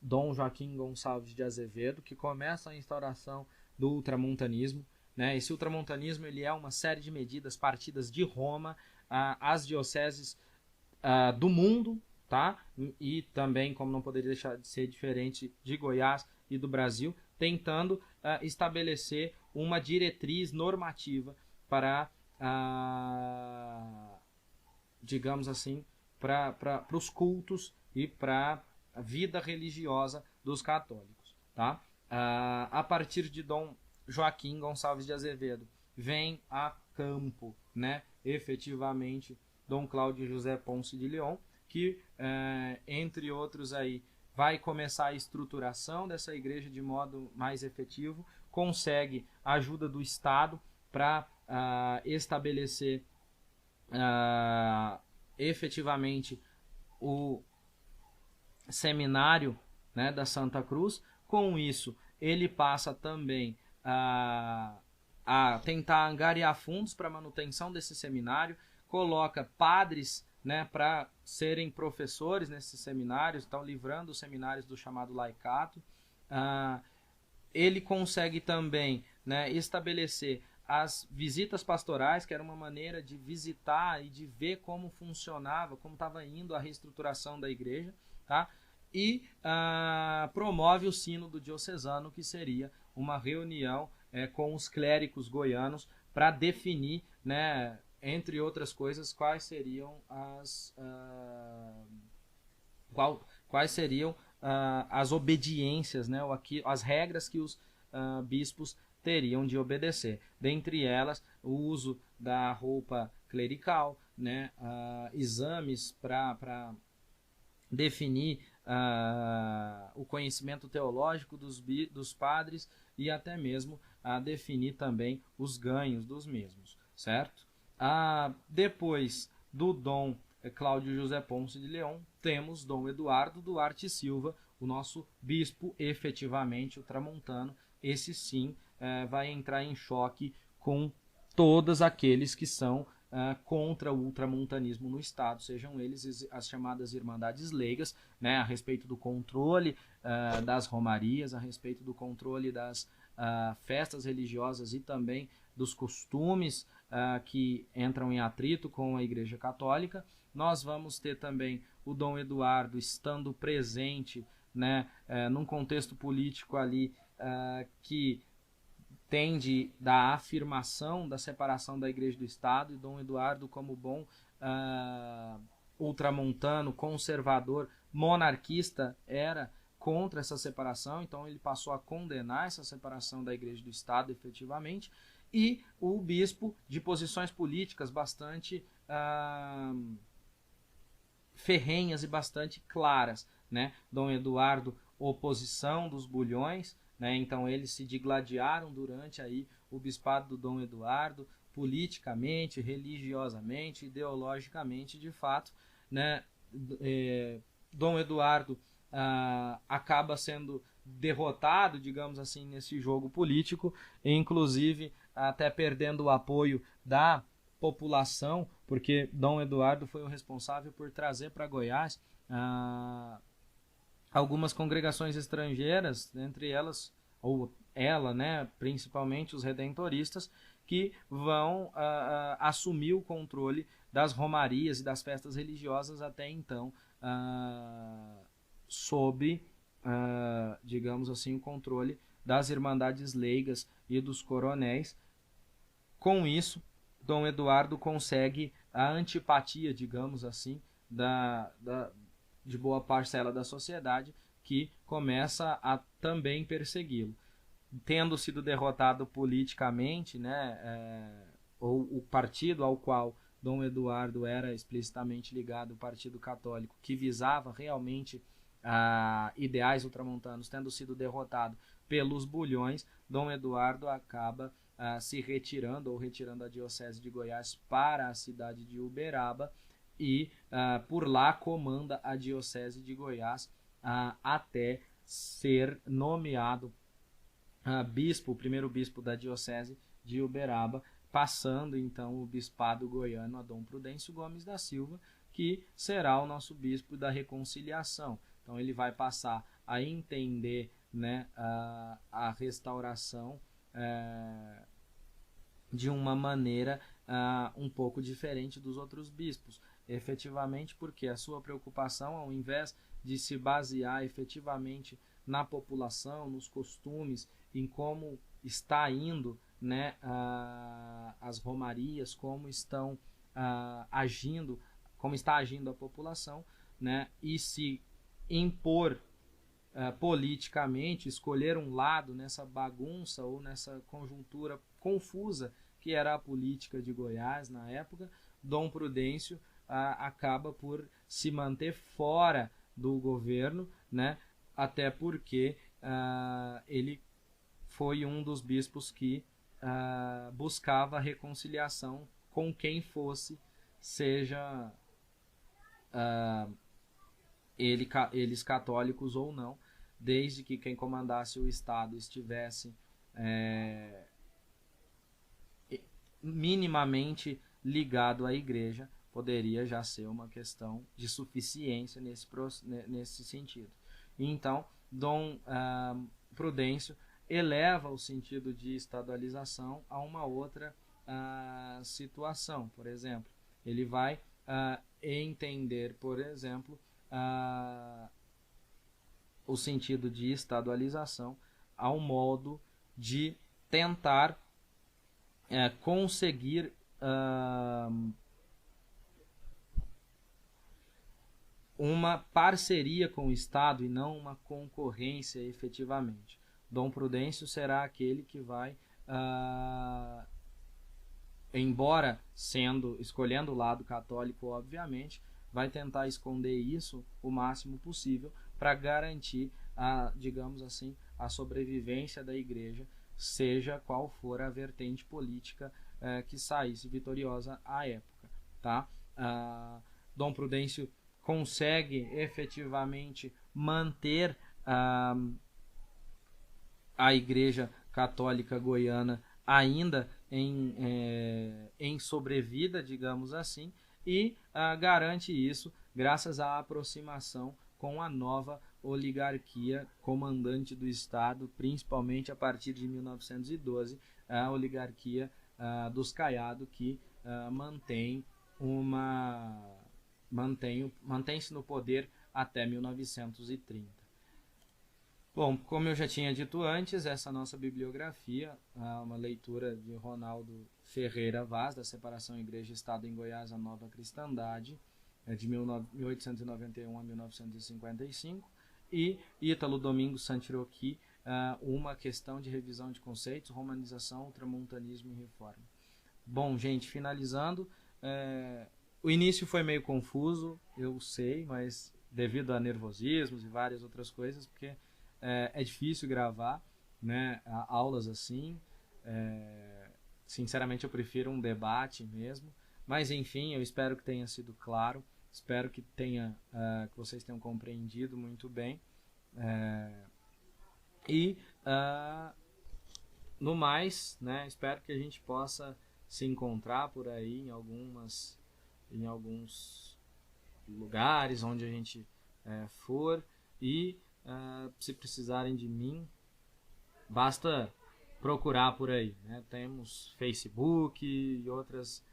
Dom Joaquim Gonçalves de Azevedo, que começa a instauração do ultramontanismo, né? Esse ultramontanismo ele é uma série de medidas partidas de Roma às dioceses do mundo, tá? E também, como não poderia deixar de ser diferente, de Goiás e do Brasil, tentando estabelecer uma diretriz normativa para, digamos assim, para os cultos e para a vida religiosa dos católicos, tá? A partir de Dom Joaquim Gonçalves de Azevedo vem a campo, né, efetivamente, Dom Cláudio José Ponce de León, que, entre outros aí, vai começar a estruturação dessa igreja de modo mais efetivo, consegue a ajuda do Estado para estabelecer efetivamente o seminário, né, da Santa Cruz. Com isso, ele passa também a tentar angariar fundos para a manutenção desse seminário, coloca padres, né, para serem professores nesses seminários, estão livrando os seminários do chamado laicato. Ele consegue também, né, estabelecer as visitas pastorais, que era uma maneira de visitar e de ver como funcionava, como estava indo a reestruturação da igreja, tá? E promove o sínodo diocesano, que seria uma reunião com os clérigos goianos para definir, né, entre outras coisas, quais seriam as obediências, né, as regras que os bispos teriam de obedecer. Dentre elas, o uso da roupa clerical, né, exames para definir o conhecimento teológico dos padres e até mesmo definir também os ganhos dos mesmos, certo? Depois do Dom Cláudio José Ponce de León, temos Dom Eduardo Duarte Silva, o nosso bispo efetivamente ultramontano. Esse sim vai entrar em choque com todos aqueles que são contra o ultramontanismo no Estado, sejam eles as chamadas Irmandades Leigas, né, a respeito do controle das romarias, a respeito do controle das festas religiosas e também dos costumes que entram em atrito com a Igreja Católica. Nós vamos ter também o Dom Eduardo estando presente, né, num contexto político ali que tende da afirmação da separação da Igreja do Estado, e Dom Eduardo, como bom ultramontano, conservador, monarquista, era contra essa separação, então ele passou a condenar essa separação da Igreja do Estado efetivamente, e o bispo de posições políticas bastante ferrenhas e bastante claras, né? Dom Eduardo, oposição dos bulhões, né? Então eles se digladiaram durante aí o bispado do Dom Eduardo, politicamente, religiosamente, ideologicamente, de fato, né? Dom Eduardo acaba sendo derrotado, digamos assim, nesse jogo político, e inclusive até perdendo o apoio da população, porque Dom Eduardo foi o responsável por trazer para Goiás algumas congregações estrangeiras, entre elas, ou ela, né, principalmente os redentoristas, que vão assumir o controle das romarias e das festas religiosas até então, sob, digamos assim, o controle das irmandades leigas e dos coronéis. Com isso, Dom Eduardo consegue a antipatia, digamos assim, de boa parcela da sociedade, que começa a também persegui-lo. Tendo sido derrotado politicamente, né, ou o partido ao qual Dom Eduardo era explicitamente ligado, o Partido Católico, que visava realmente ideais ultramontanos, tendo sido derrotado pelos bulhões, Dom Eduardo acaba se retirando, ou retirando a diocese de Goiás para a cidade de Uberaba, e por lá comanda a diocese de Goiás até ser nomeado bispo, o primeiro bispo da diocese de Uberaba, passando então o bispado goiano a Dom Prudêncio Gomes da Silva, que será o nosso bispo da reconciliação. Então ele vai passar a entender, né, a restauração de uma maneira um pouco diferente dos outros bispos, efetivamente porque a sua preocupação, ao invés de se basear efetivamente na população, nos costumes, em como está indo, né, as romarias, como estão agindo, como está agindo a população, né, e se impor politicamente, escolher um lado nessa bagunça ou nessa conjuntura confusa que era a política de Goiás na época, Dom Prudêncio acaba por se manter fora do governo, né, até porque ele foi um dos bispos que buscava reconciliação com quem fosse, seja eles católicos ou não, desde que quem comandasse o Estado estivesse minimamente ligado à Igreja, poderia já ser uma questão de suficiência nesse sentido. Então, Dom Prudêncio eleva o sentido de estadualização a uma outra situação. Por exemplo, ele vai entender, por exemplo, o sentido de estadualização ao modo de tentar conseguir uma parceria com o Estado e não uma concorrência efetivamente. Dom Prudêncio será aquele que vai, embora escolhendo o lado católico, obviamente, vai tentar esconder isso o máximo possível para garantir, digamos assim, a sobrevivência da Igreja, seja qual for a vertente política que saísse vitoriosa à época. Tá? Dom Prudêncio consegue efetivamente manter a Igreja Católica Goiana ainda em sobrevida, digamos assim, e garante isso graças à aproximação com a nova oligarquia comandante do Estado, principalmente a partir de 1912, a oligarquia dos Caiado, que mantém-se no poder até 1930. Bom, como eu já tinha dito antes, essa nossa bibliografia, uma leitura de Ronaldo Ferreira Vaz, da Separação Igreja e Estado em Goiás, a Nova Cristandade, de 1891 a 1955, e Ítalo Domingos Santiroqui, uma questão de revisão de conceitos, romanização, ultramontanismo e reforma. Bom, gente, finalizando, o início foi meio confuso, eu sei, mas devido a nervosismos e várias outras coisas, porque é difícil gravar, né, aulas assim. Sinceramente, eu prefiro um debate mesmo. Mas, enfim, eu espero que tenha sido claro. Espero que vocês tenham compreendido muito bem. E no mais, né, espero que a gente possa se encontrar por aí em alguns lugares onde a gente for, e se precisarem de mim, basta procurar por aí, né? Temos Facebook e outras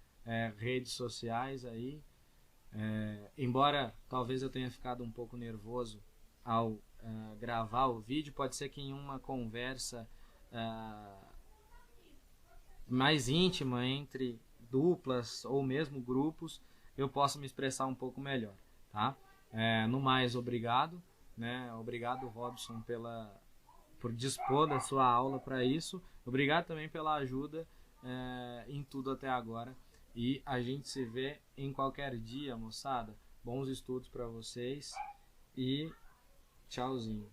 redes sociais aí. Embora talvez eu tenha ficado um pouco nervoso ao gravar o vídeo, pode ser que em uma conversa mais íntima entre duplas ou mesmo grupos eu possa me expressar um pouco melhor, tá? No mais, obrigado, né? Obrigado, Robson, por dispor da sua aula para isso. Obrigado também pela ajuda em tudo até agora. E a gente se vê em qualquer dia, moçada. Bons estudos para vocês e tchauzinho.